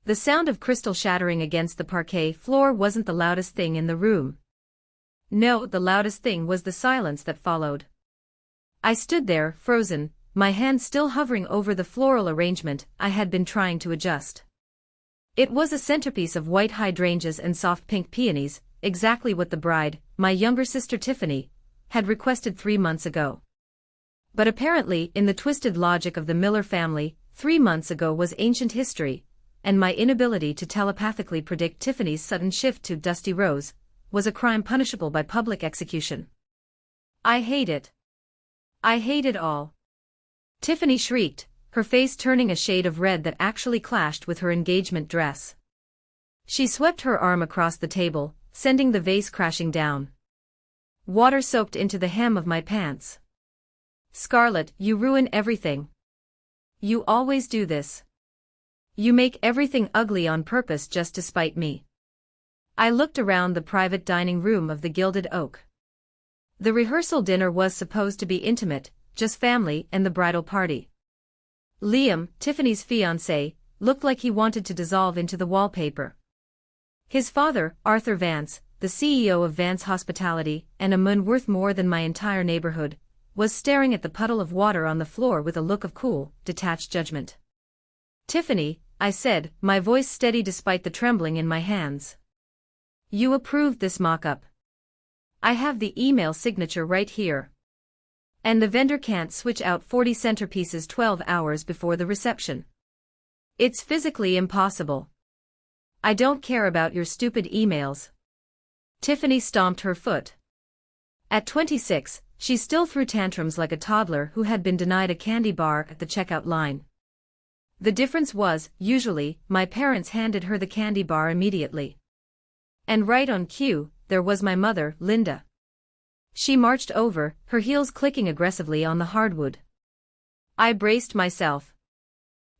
The sound of crystal shattering against the parquet floor wasn't the loudest thing in the room. No, the loudest thing was the silence that followed. I stood there, frozen, my hand still hovering over the floral arrangement I had been trying to adjust. It was a centerpiece of white hydrangeas and soft pink peonies, exactly what the bride, my younger sister Tiffany, had requested 3 months ago. But apparently, in the twisted logic of the Miller family, 3 months ago was ancient history, and my inability to telepathically predict Tiffany's sudden shift to Dusty Rose was a crime punishable by public execution. I hate it. I hate it all. Tiffany shrieked, her face turning a shade of red that actually clashed with her engagement dress. She swept her arm across the table, sending the vase crashing down. Water soaked into the hem of my pants. Scarlett, you ruin everything. You always do this. You make everything ugly on purpose just to spite me. I looked around the private dining room of the Gilded Oak. The rehearsal dinner was supposed to be intimate, just family and the bridal party. Liam, Tiffany's fiancé, looked like he wanted to dissolve into the wallpaper. His father, Arthur Vance, the CEO of Vance Hospitality and a man worth more than my entire neighborhood, was staring at the puddle of water on the floor with a look of cool, detached judgment. Tiffany, I said, my voice steady despite the trembling in my hands. You approved this mock-up. I have the email signature right here. And the vendor can't switch out 40 centerpieces 12 hours before the reception. It's physically impossible. I don't care about your stupid emails. Tiffany stomped her foot. At 26, she still threw tantrums like a toddler who had been denied a candy bar at the checkout line. The difference was, usually, my parents handed her the candy bar immediately. And right on cue, there was my mother, Linda. She marched over, her heels clicking aggressively on the hardwood. I braced myself.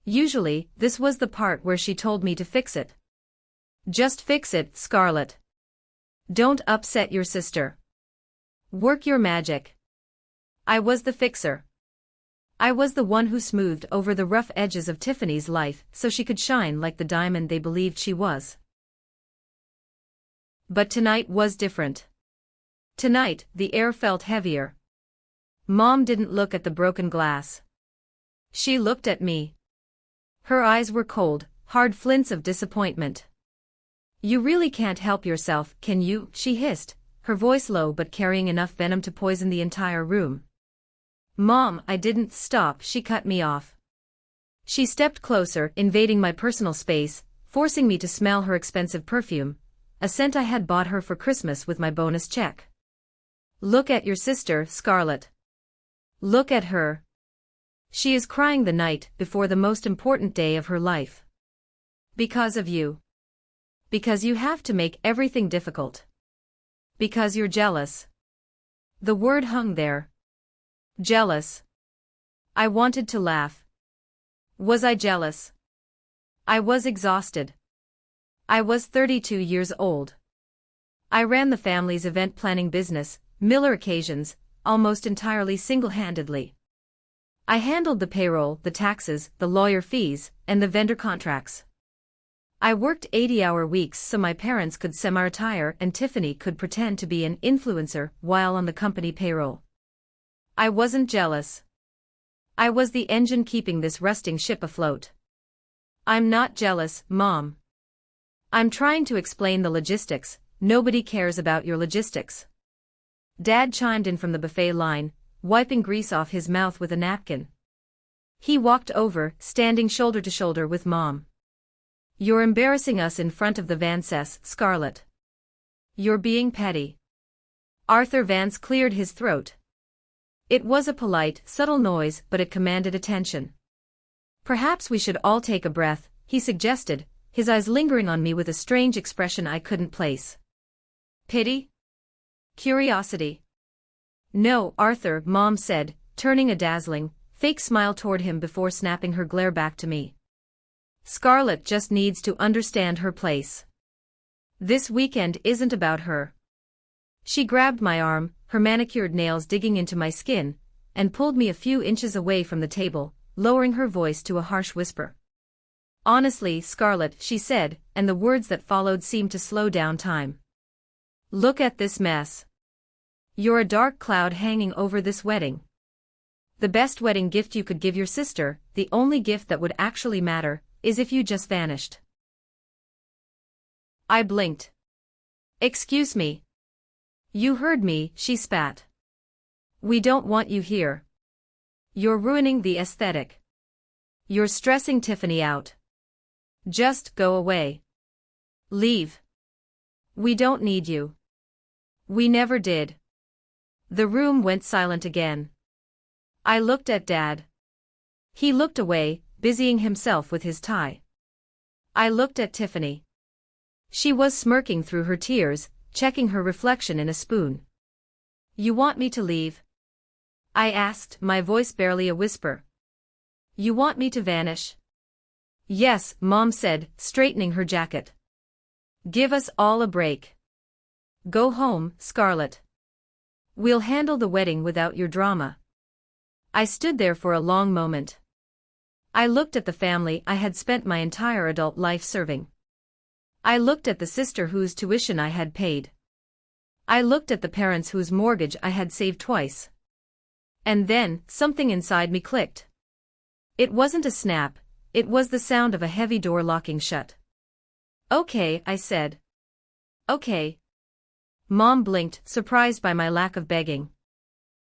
Usually, this was the part where she told me to fix it. Just fix it, Scarlett. Don't upset your sister. Work your magic. I was the fixer. I was the one who smoothed over the rough edges of Tiffany's life so she could shine like the diamond they believed she was. But tonight was different. Tonight, the air felt heavier. Mom didn't look at the broken glass. She looked at me. Her eyes were cold, hard flints of disappointment. You really can't help yourself, can you? She hissed, her voice low but carrying enough venom to poison the entire room. Mom, I didn't stop, she cut me off. She stepped closer, invading my personal space, forcing me to smell her expensive perfume, a scent I had bought her for Christmas with my bonus check. Look at your sister, Scarlett. Look at her. She is crying the night before the most important day of her life. Because of you. Because you have to make everything difficult. Because you're jealous. The word hung there. Jealous. I wanted to laugh. Was I jealous? I was exhausted. I was 32 years old. I ran the family's event planning business, Miller Occasions, almost entirely single-handedly. I handled the payroll, the taxes, the lawyer fees, and the vendor contracts. I worked 80-hour weeks so my parents could semi-retire and Tiffany could pretend to be an influencer while on the company payroll. I wasn't jealous. I was the engine keeping this rusting ship afloat. I'm not jealous, Mom. I'm trying to explain the logistics. Nobody cares about your logistics. Dad chimed in from the buffet line, wiping grease off his mouth with a napkin. He walked over, standing shoulder to shoulder with Mom. You're embarrassing us in front of the Vances, Scarlett. You're being petty. Arthur Vance cleared his throat. It was a polite, subtle noise, but it commanded attention. Perhaps we should all take a breath, he suggested, his eyes lingering on me with a strange expression I couldn't place. Pity? Curiosity? No, Arthur, Mom said, turning a dazzling, fake smile toward him before snapping her glare back to me. Scarlett just needs to understand her place. This weekend isn't about her. She grabbed my arm, her manicured nails digging into my skin, and pulled me a few inches away from the table, lowering her voice to a harsh whisper. Honestly, Scarlett, she said, and the words that followed seemed to slow down time. Look at this mess. You're a dark cloud hanging over this wedding. The best wedding gift you could give your sister, the only gift that would actually matter, is if you just vanished. I blinked. Excuse me. You heard me, she spat. We don't want you here. You're ruining the aesthetic. You're stressing Tiffany out. Just go away. Leave. We don't need you. We never did. The room went silent again. I looked at Dad. He looked away, busying himself with his tie. I looked at Tiffany. She was smirking through her tears, checking her reflection in a spoon. You want me to leave? I asked, my voice barely a whisper. You want me to vanish? Yes, Mom said, straightening her jacket. Give us all a break. Go home, Scarlett. We'll handle the wedding without your drama. I stood there for a long moment. I looked at the family I had spent my entire adult life serving. I looked at the sister whose tuition I had paid. I looked at the parents whose mortgage I had saved twice. And then, something inside me clicked. It wasn't a snap, it was the sound of a heavy door locking shut. Okay, I said. Okay. Mom blinked, surprised by my lack of begging.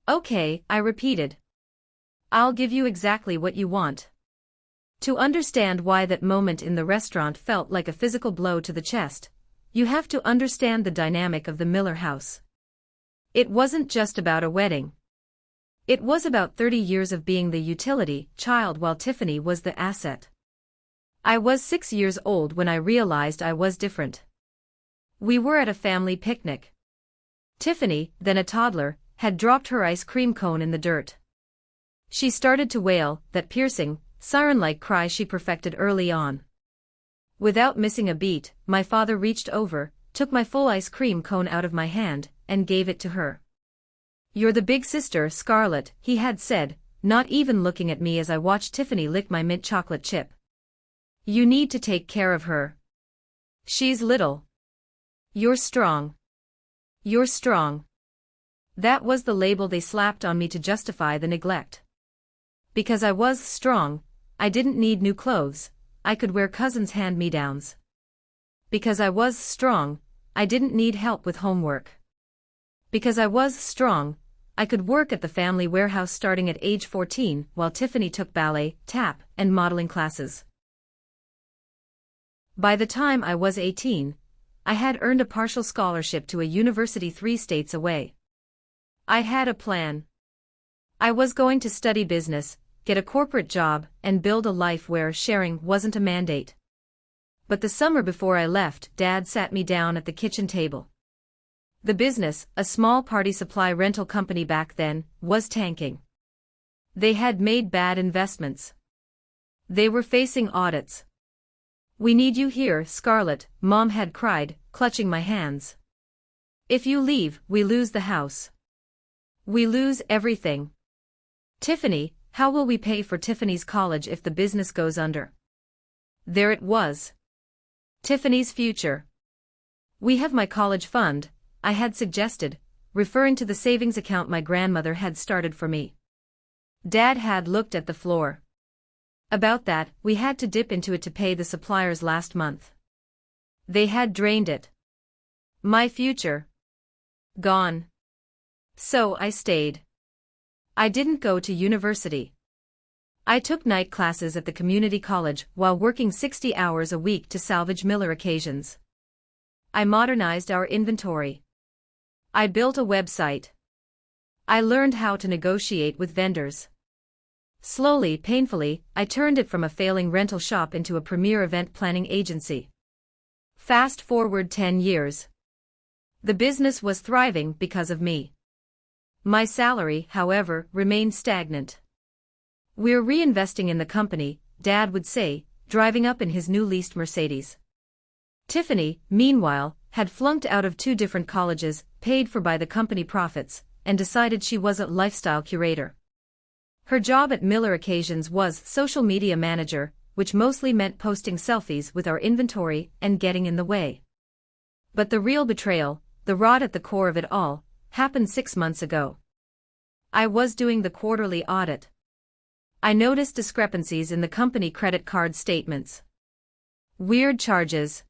Okay, I repeated. I'll give you exactly what you want. To understand why that moment in the restaurant felt like a physical blow to the chest, you have to understand the dynamic of the Miller house. It wasn't just about a wedding. It was about 30 years of being the utility child while Tiffany was the asset. I was 6 years old when I realized I was different. We were at a family picnic. Tiffany, then a toddler, had dropped her ice cream cone in the dirt. She started to wail, that piercing, siren-like cry she perfected early on. Without missing a beat, my father reached over, took my full ice cream cone out of my hand, and gave it to her. You're the big sister, Scarlett, he had said, not even looking at me as I watched Tiffany lick my mint chocolate chip. You need to take care of her. She's little. You're strong. You're strong. That was the label they slapped on me to justify the neglect. Because I was strong, I didn't need new clothes, I could wear cousins' hand-me-downs. Because I was strong, I didn't need help with homework. Because I was strong, I could work at the family warehouse starting at age 14 while Tiffany took ballet, tap, and modeling classes. By the time I was 18, I had earned a partial scholarship to a university 3 states away. I had a plan. I was going to study business, get a corporate job, and build a life where sharing wasn't a mandate. But the summer before I left, Dad sat me down at the kitchen table. The business, a small party supply rental company back then, was tanking. They had made bad investments. They were facing audits. We need you here, Scarlett, Mom had cried, clutching my hands. If you leave, we lose the house. We lose everything. Tiffany, how will we pay for Tiffany's college if the business goes under? There it was. Tiffany's future. We have my college fund, I had suggested, referring to the savings account my grandmother had started for me. Dad had looked at the floor. About that, we had to dip into it to pay the suppliers last month. They had drained it. My future. Gone. So I stayed. I didn't go to university. I took night classes at the community college while working 60 hours a week to salvage Miller occasions. I modernized our inventory. I built a website. I learned how to negotiate with vendors. Slowly, painfully, I turned it from a failing rental shop into a premier event planning agency. Fast forward 10 years. The business was thriving because of me. My salary, however, remained stagnant. We're reinvesting in the company, Dad would say, driving up in his new leased Mercedes. Tiffany, meanwhile, had flunked out of 2 different colleges, paid for by the company profits, and decided she was a lifestyle curator. Her job at Miller Occasions was social media manager, which mostly meant posting selfies with our inventory and getting in the way. But the real betrayal, the rot at the core of it all, happened 6 months ago. I was doing the quarterly audit. I noticed discrepancies in the company credit card statements. Weird charges.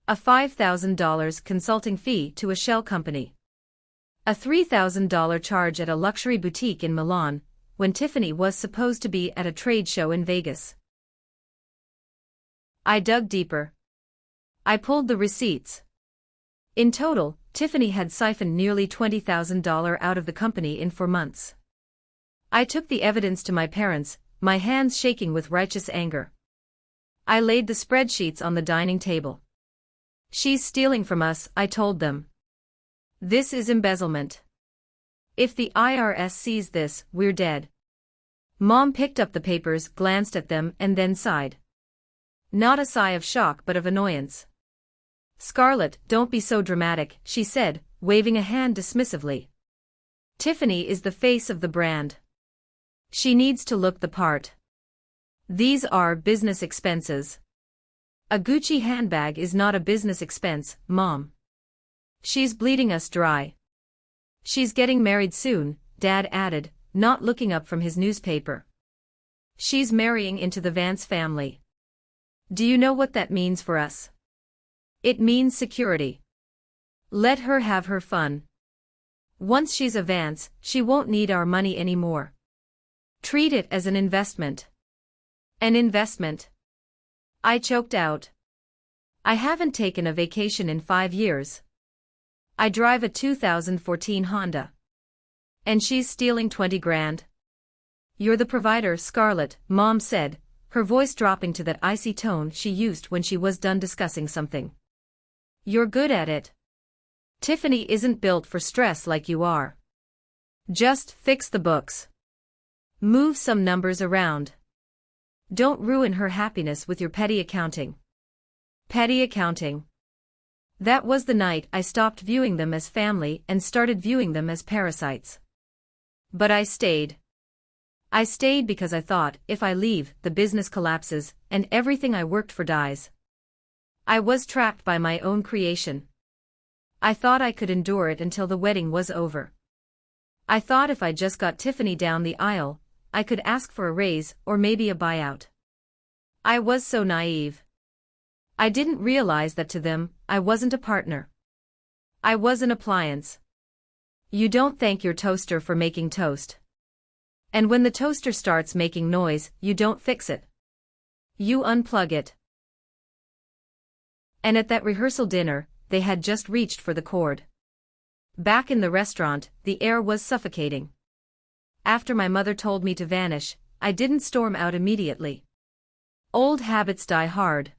A $5,000 consulting fee to a shell company. A $3,000 charge at a luxury boutique in Milan, when Tiffany was supposed to be at a trade show in Vegas. I dug deeper. I pulled the receipts. In total, Tiffany had siphoned nearly $20,000 out of the company in 4 months. I took the evidence to my parents, my hands shaking with righteous anger. I laid the spreadsheets on the dining table. She's stealing from us, I told them. This is embezzlement. If the IRS sees this, we're dead. Mom picked up the papers, glanced at them, and then sighed. Not a sigh of shock but of annoyance. Scarlett, don't be so dramatic, she said, waving a hand dismissively. Tiffany is the face of the brand. She needs to look the part. These are business expenses. A Gucci handbag is not a business expense, Mom. She's bleeding us dry. She's getting married soon, Dad added, not looking up from his newspaper. She's marrying into the Vance family. Do you know what that means for us? It means security. Let her have her fun. Once she's a Vance, she won't need our money anymore. Treat it as an investment. An investment. I choked out. I haven't taken a vacation in 5 years. I drive a 2014 Honda. And she's stealing 20 grand. You're the provider, Scarlett, Mom said, her voice dropping to that icy tone she used when she was done discussing something. You're good at it. Tiffany isn't built for stress like you are. Just fix the books. Move some numbers around. Don't ruin her happiness with your petty accounting. Petty accounting. That was the night I stopped viewing them as family and started viewing them as parasites. But I stayed. I stayed because I thought, if I leave, the business collapses, and everything I worked for dies. I was trapped by my own creation. I thought I could endure it until the wedding was over. I thought if I just got Tiffany down the aisle, I could ask for a raise or maybe a buyout. I was so naive. I didn't realize that to them, I wasn't a partner. I was an appliance. You don't thank your toaster for making toast. And when the toaster starts making noise, you don't fix it. You unplug it. And at that rehearsal dinner, they had just reached for the cord. Back in the restaurant, the air was suffocating. After my mother told me to vanish, I didn't storm out immediately. Old habits die hard.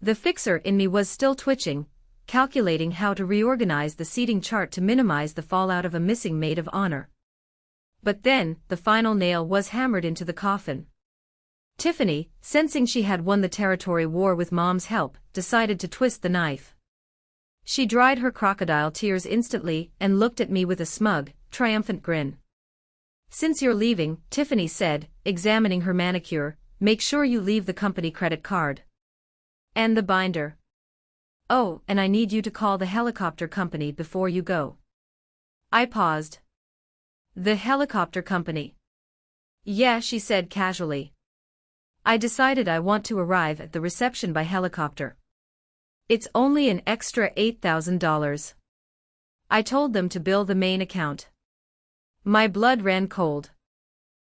The fixer in me was still twitching, calculating how to reorganize the seating chart to minimize the fallout of a missing maid of honor. But then, the final nail was hammered into the coffin. Tiffany, sensing she had won the territory war with Mom's help, decided to twist the knife. She dried her crocodile tears instantly and looked at me with a smug, triumphant grin. Since you're leaving, Tiffany said, examining her manicure, make sure you leave the company credit card. And the binder. Oh, and I need you to call the helicopter company before you go. I paused. The helicopter company. Yeah, she said casually. I decided I want to arrive at the reception by helicopter. It's only an extra $8,000. I told them to bill the main account. My blood ran cold.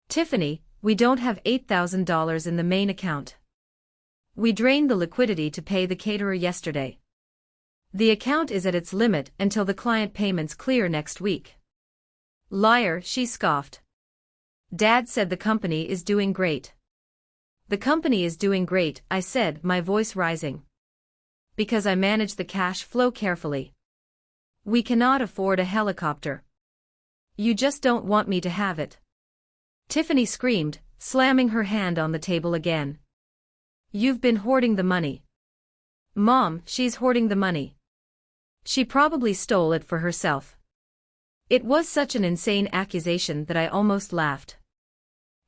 Tiffany, we don't have $8,000 in the main account. We drained the liquidity to pay the caterer yesterday. The account is at its limit until the client payments clear next week. Liar, she scoffed. Dad said the company is doing great. The company is doing great, I said, my voice rising. Because I manage the cash flow carefully. We cannot afford a helicopter. You just don't want me to have it. Tiffany screamed, slamming her hand on the table again. You've been hoarding the money. Mom, she's hoarding the money. She probably stole it for herself. It was such an insane accusation that I almost laughed.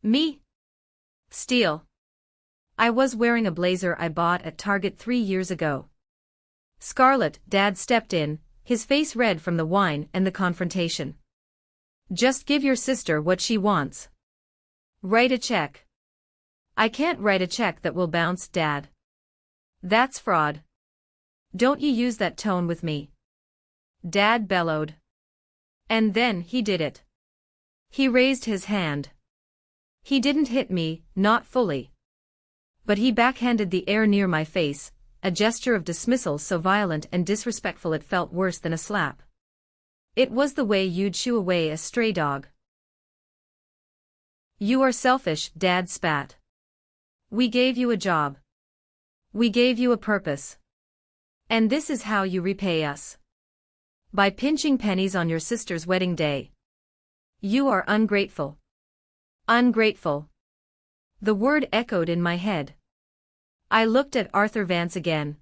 Me? Steal? I was wearing a blazer I bought at Target 3 years ago. Scarlett, Dad stepped in, his face red from the wine and the confrontation. Just give your sister what she wants. Write a check. I can't write a check that will bounce, Dad. That's fraud. Don't you use that tone with me. Dad bellowed. And then he did it. He raised his hand. He didn't hit me, not fully. But he backhanded the air near my face, a gesture of dismissal so violent and disrespectful it felt worse than a slap. It was the way you'd shoo away a stray dog. You are selfish, Dad spat. We gave you a job. We gave you a purpose. And this is how you repay us. By pinching pennies on your sister's wedding day. You are ungrateful. Ungrateful. The word echoed in my head. I looked at Arthur Vance again.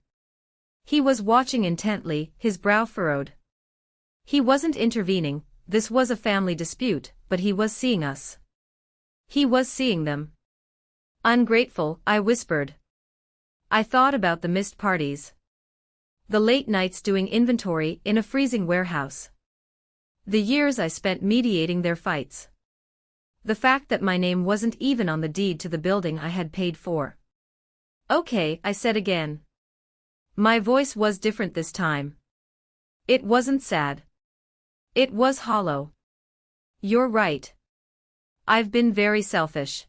He was watching intently, his brow furrowed. He wasn't intervening, this was a family dispute, but he was seeing us. He was seeing them. Ungrateful, I whispered. I thought about the missed parties. The late nights doing inventory in a freezing warehouse. The years I spent mediating their fights. The fact that my name wasn't even on the deed to the building I had paid for. Okay, I said again. My voice was different this time. It wasn't sad. It was hollow. You're right. I've been very selfish.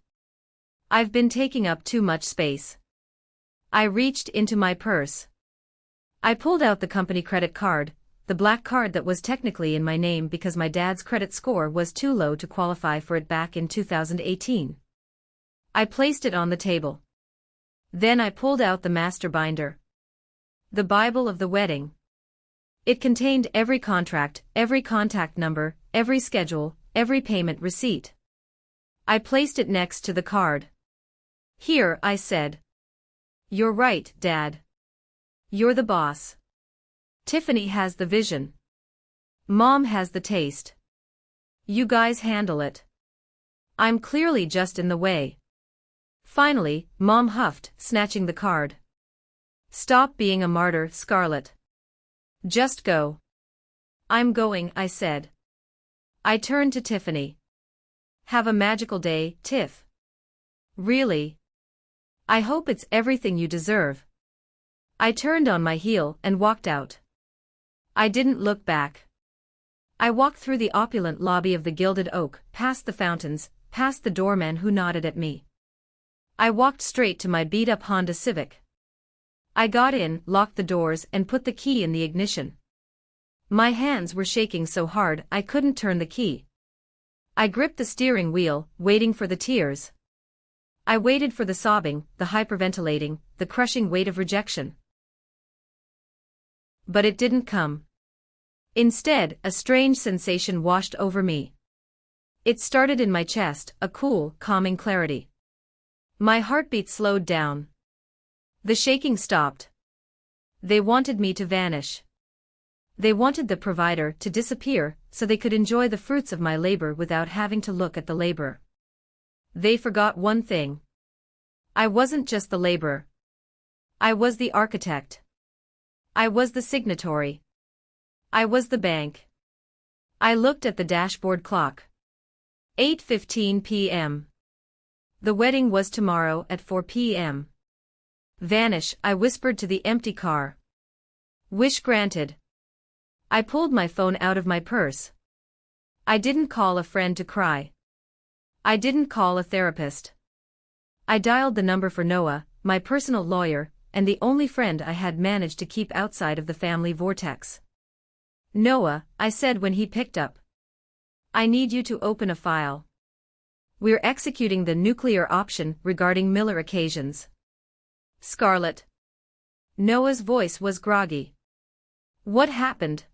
I've been taking up too much space. I reached into my purse. I pulled out the company credit card, the black card that was technically in my name because my dad's credit score was too low to qualify for it back in 2018. I placed it on the table. Then I pulled out the master binder. The Bible of the wedding. It contained every contract, every contact number, every schedule, every payment receipt. I placed it next to the card. Here, I said. You're right, Dad. You're the boss. Tiffany has the vision. Mom has the taste. You guys handle it. I'm clearly just in the way. Finally, Mom huffed, snatching the card. Stop being a martyr, Scarlett. Just go. I'm going, I said. I turned to Tiffany. Have a magical day, Tiff. Really? I hope it's everything you deserve. I turned on my heel and walked out. I didn't look back. I walked through the opulent lobby of the Gilded Oak, past the fountains, past the doorman who nodded at me. I walked straight to my beat-up Honda Civic. I got in, locked the doors, and put the key in the ignition. My hands were shaking so hard I couldn't turn the key. I gripped the steering wheel, waiting for the tears. I waited for the sobbing, the hyperventilating, the crushing weight of rejection. But it didn't come. Instead, a strange sensation washed over me. It started in my chest, a cool, calming clarity. My heartbeat slowed down. The shaking stopped. They wanted me to vanish. They wanted the provider to disappear, so they could enjoy the fruits of my labor without having to look at the laborer. They forgot one thing. I wasn't just the laborer. I was the architect. I was the signatory. I was the bank. I looked at the dashboard clock. 8:15 p.m. The wedding was tomorrow at 4 p.m. Vanish, I whispered to the empty car. Wish granted. I pulled my phone out of my purse. I didn't call a friend to cry. I didn't call a therapist. I dialed the number for Noah, my personal lawyer, and the only friend I had managed to keep outside of the family vortex. Noah, I said when he picked up. I need you to open a file. We're executing the nuclear option regarding Miller occasions. Scarlett. Noah's voice was groggy. What happened?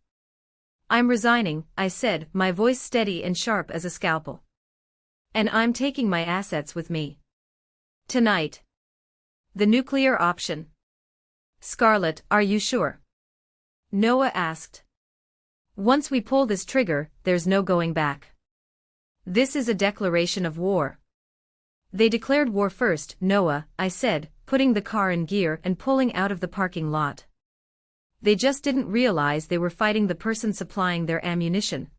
I'm resigning, I said, my voice steady and sharp as a scalpel. And I'm taking my assets with me. Tonight. The nuclear option. Scarlett, are you sure? Noah asked. Once we pull this trigger, there's no going back. This is a declaration of war. They declared war first, Noah, I said, putting the car in gear and pulling out of the parking lot. They just didn't realize they were fighting the person supplying their ammunition.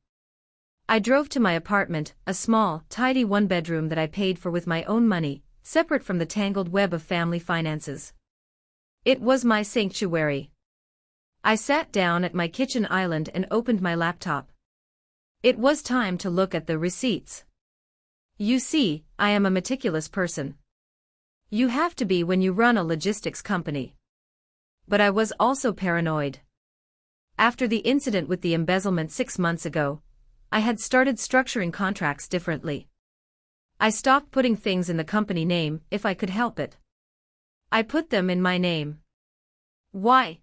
I drove to my apartment, a small, tidy one-bedroom that I paid for with my own money, separate from the tangled web of family finances. It was my sanctuary. I sat down at my kitchen island and opened my laptop. It was time to look at the receipts. You see, I am a meticulous person. You have to be when you run a logistics company. But I was also paranoid. After the incident with the embezzlement 6 months ago, I had started structuring contracts differently. I stopped putting things in the company name if I could help it. I put them in my name. Why?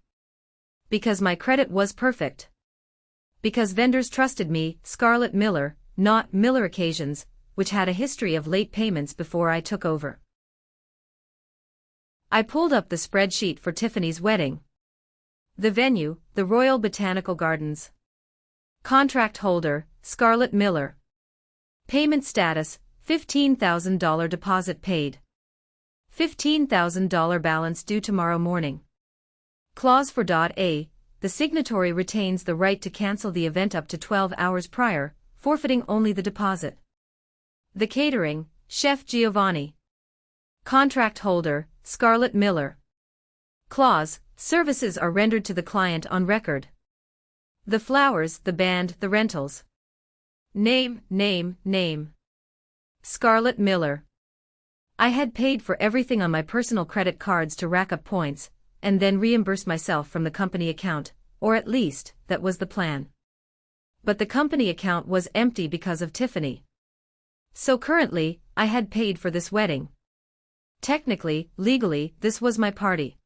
Because my credit was perfect. Because vendors trusted me, Scarlett Miller, not Miller Occasions, which had a history of late payments before I took over. I pulled up the spreadsheet for Tiffany's wedding. The venue, the Royal Botanical Gardens. Contract holder, Scarlett Miller. Payment status, $15,000 deposit paid. $15,000 balance due tomorrow morning. Clause for A. The signatory retains the right to cancel the event up to 12 hours prior, forfeiting only the deposit. The catering, Chef Giovanni. Contract holder, Scarlett Miller. Clause, services are rendered to the client on record. The flowers, the band, the rentals. Name. Scarlett Miller. I had paid for everything on my personal credit cards to rack up points, and then reimburse myself from the company account, or at least, that was the plan. But the company account was empty because of Tiffany. So currently, I had paid for this wedding. Technically, legally, this was my party.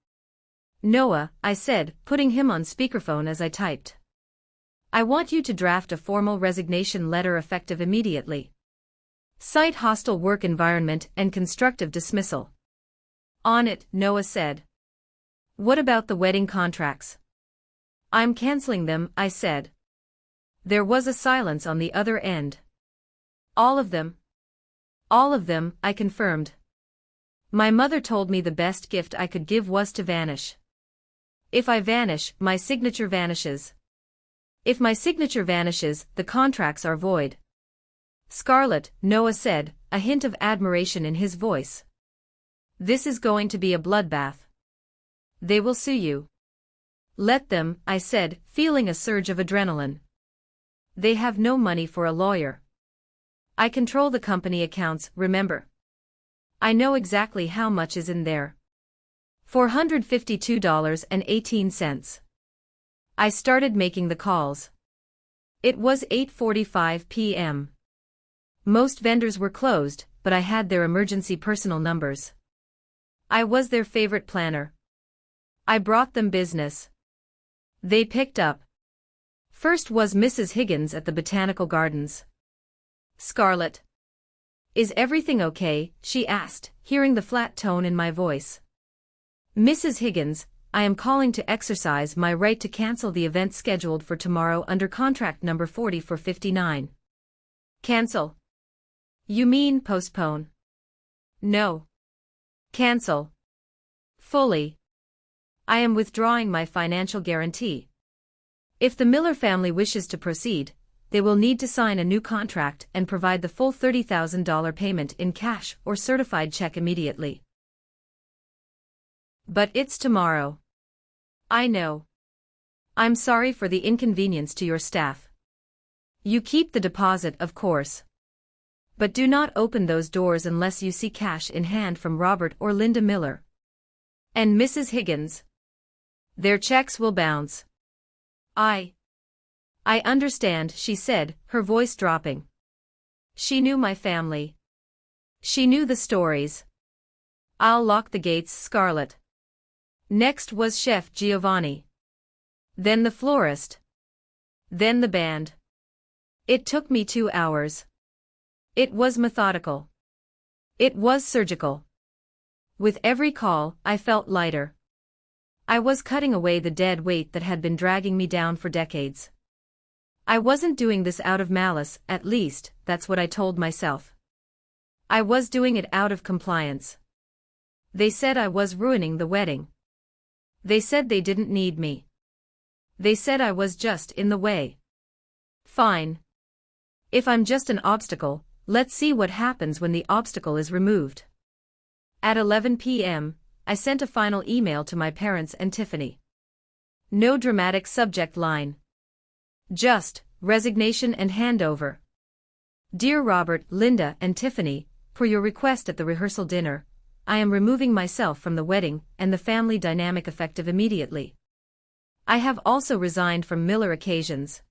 Noah, I said, putting him on speakerphone as I typed. I want you to draft a formal resignation letter effective immediately. Cite hostile work environment and constructive dismissal. On it, Noah said. What about the wedding contracts? I'm canceling them, I said. There was a silence on the other end. All of them? All of them, I confirmed. My mother told me the best gift I could give was to vanish. If I vanish, my signature vanishes. If my signature vanishes, the contracts are void. Scarlett, Noah said, a hint of admiration in his voice. This is going to be a bloodbath. They will sue you. Let them, I said, feeling a surge of adrenaline. They have no money for a lawyer. I control the company accounts, remember. I know exactly how much is in there. $452.18. I started making the calls. It was 8:45 p.m. Most vendors were closed, but I had their emergency personal numbers. I was their favorite planner. I brought them business. They picked up. First was Mrs. Higgins at the Botanical Gardens. Scarlett. Is everything okay? She asked, hearing the flat tone in my voice. Mrs. Higgins, I am calling to exercise my right to cancel the event scheduled for tomorrow under contract number 40 for 59. Cancel. You mean postpone? No. Cancel. Fully. I am withdrawing my financial guarantee. If the Miller family wishes to proceed, they will need to sign a new contract and provide the full $30,000 payment in cash or certified check immediately. But it's tomorrow. I know. I'm sorry for the inconvenience to your staff. You keep the deposit, of course. But do not open those doors unless you see cash in hand from Robert or Linda Miller. And Mrs. Higgins. Their checks will bounce. I understand, she said, her voice dropping. She knew my family. She knew the stories. I'll lock the gates, Scarlett. Next was Chef Giovanni. Then the florist. Then the band. It took me 2 hours. It was methodical. It was surgical. With every call, I felt lighter. I was cutting away the dead weight that had been dragging me down for decades. I wasn't doing this out of malice, at least, that's what I told myself. I was doing it out of compliance. They said I was ruining the wedding. They said they didn't need me. They said I was just in the way. Fine. If I'm just an obstacle, let's see what happens when the obstacle is removed. At 11 p.m., I sent a final email to my parents and Tiffany. No dramatic subject line. Just, resignation and handover. Dear Robert, Linda, and Tiffany, per your request at the rehearsal dinner, I am removing myself from the wedding and the family dynamic effective immediately. I have also resigned from Miller Occasions.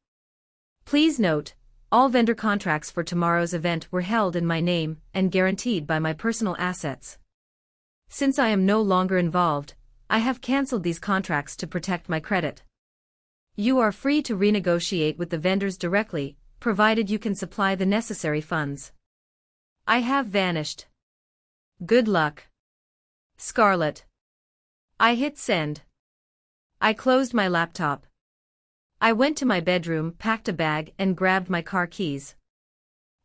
Please note, all vendor contracts for tomorrow's event were held in my name and guaranteed by my personal assets. Since I am no longer involved, I have cancelled these contracts to protect my credit. You are free to renegotiate with the vendors directly, provided you can supply the necessary funds. I have vanished. Good luck. Scarlett. I hit send. I closed my laptop. I went to my bedroom, packed a bag, and grabbed my car keys.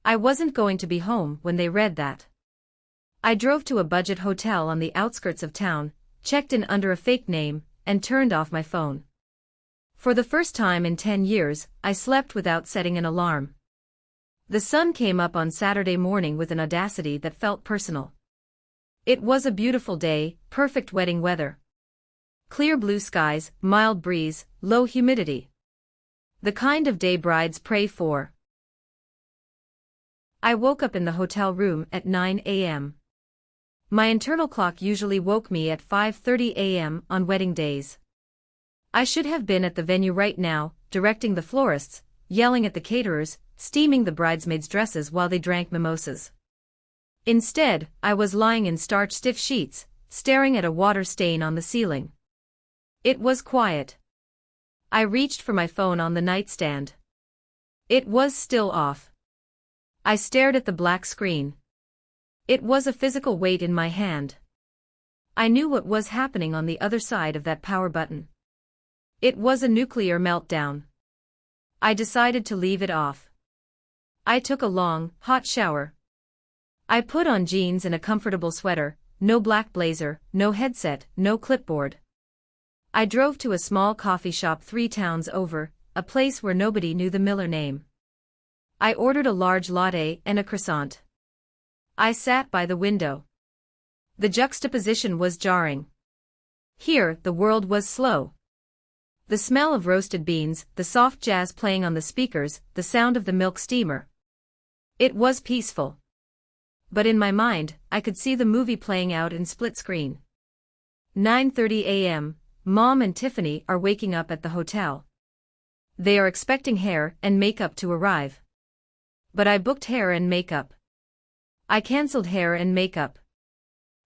I wasn't going to be home when they read that. I drove to a budget hotel on the outskirts of town, checked in under a fake name, and turned off my phone. For the first time in 10 years, I slept without setting an alarm. The sun came up on Saturday morning with an audacity that felt personal. It was a beautiful day, perfect wedding weather. Clear blue skies, mild breeze, low humidity. The kind of day brides pray for. I woke up in the hotel room at 9 a.m. My internal clock usually woke me at 5:30 a.m. on wedding days. I should have been at the venue right now, directing the florists, yelling at the caterers, steaming the bridesmaids' dresses while they drank mimosas. Instead, I was lying in starch-stiff sheets, staring at a water stain on the ceiling. It was quiet. I reached for my phone on the nightstand. It was still off. I stared at the black screen. It was a physical weight in my hand. I knew what was happening on the other side of that power button. It was a nuclear meltdown. I decided to leave it off. I took a long, hot shower. I put on jeans and a comfortable sweater, no black blazer, no headset, no clipboard. I drove to a small coffee shop 3 towns over, a place where nobody knew the Miller name. I ordered a large latte and a croissant. I sat by the window. The juxtaposition was jarring. Here, the world was slow. The smell of roasted beans, the soft jazz playing on the speakers, the sound of the milk steamer. It was peaceful. But in my mind, I could see the movie playing out in split screen. 9:30 a.m., Mom and Tiffany are waking up at the hotel. They are expecting hair and makeup to arrive. But I booked hair and makeup. I cancelled hair and makeup.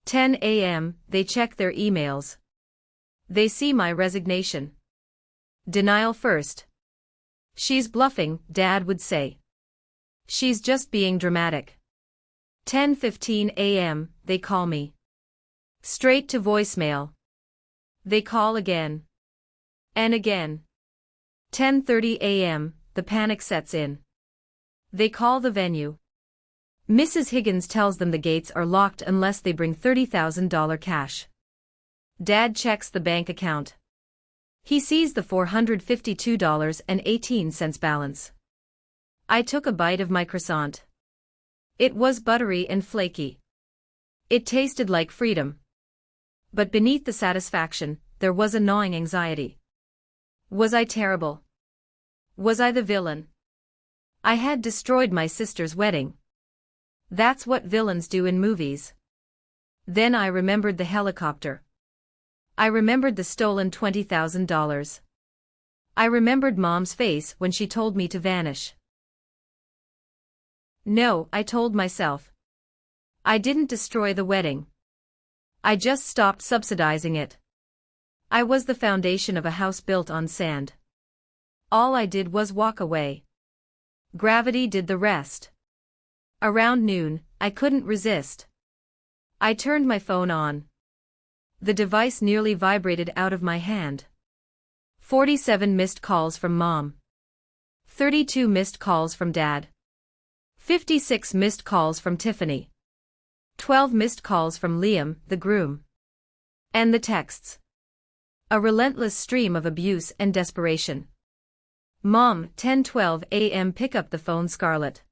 10 a.m., they check their emails. They see my resignation. Denial first. She's bluffing, Dad would say. She's just being dramatic. 10:15 a.m., they call me. Straight to voicemail. They call again. And again. 10:30 a.m., the panic sets in. They call the venue. Mrs. Higgins tells them the gates are locked unless they bring $30,000 cash. Dad checks the bank account. He sees the $452.18 balance. I took a bite of my croissant. It was buttery and flaky. It tasted like freedom. But beneath the satisfaction, there was a gnawing anxiety. Was I terrible? Was I the villain? I had destroyed my sister's wedding. That's what villains do in movies. Then I remembered the helicopter. I remembered the stolen $20,000. I remembered Mom's face when she told me to vanish. No, I told myself. I didn't destroy the wedding. I just stopped subsidizing it. I was the foundation of a house built on sand. All I did was walk away. Gravity did the rest. Around noon, I couldn't resist. I turned my phone on. The device nearly vibrated out of my hand. 47 missed calls from Mom. 32 missed calls from Dad. 56 missed calls from Tiffany. 12 missed calls from Liam, the groom. And the texts. A relentless stream of abuse and desperation. Mom, 10:12 a.m. Pick up the phone, Scarlett.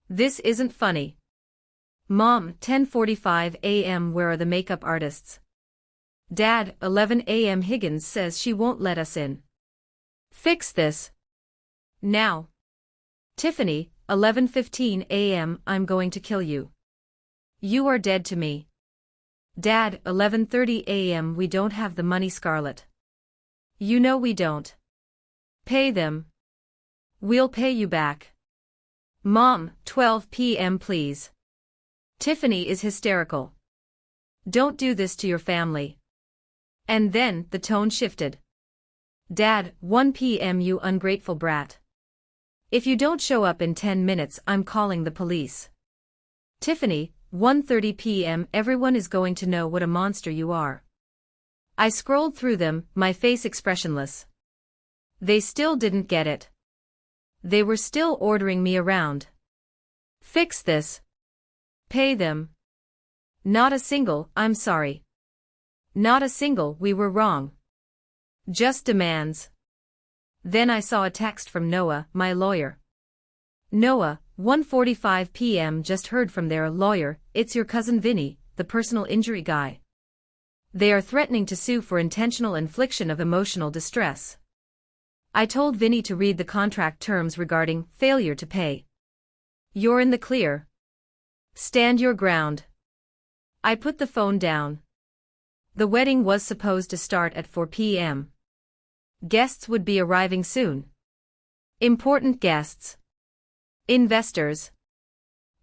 This isn't funny. Mom, 10:45 a.m. Where are the makeup artists? Dad, 11 a.m. Higgins says she won't let us in. Fix this. Now. Tiffany, 11:15 a.m. I'm going to kill you. You are dead to me. Dad, 11:30 a.m. We don't have the money, Scarlett. You know we don't. Pay them. We'll pay you back. Mom, 12 p.m. please. Tiffany is hysterical. Don't do this to your family. And then the tone shifted. Dad, 1 p.m. You ungrateful brat. If you don't show up in 10 minutes, I'm calling the police. Tiffany, 1:30 p.m. Everyone is going to know what a monster you are. I scrolled through them, my face expressionless. They still didn't get it. They were still ordering me around. Fix this. Pay them. Not a single, I'm sorry. Not a single, we were wrong. Just demands. Then I saw a text from Noah, my lawyer. Noah, 1:45 p.m. Just heard from their lawyer, it's your cousin Vinny, the personal injury guy. They are threatening to sue for intentional infliction of emotional distress. I told Vinny to read the contract terms regarding failure to pay. You're in the clear. Stand your ground. I put the phone down. The wedding was supposed to start at 4 p.m. Guests would be arriving soon. Important guests. Investors.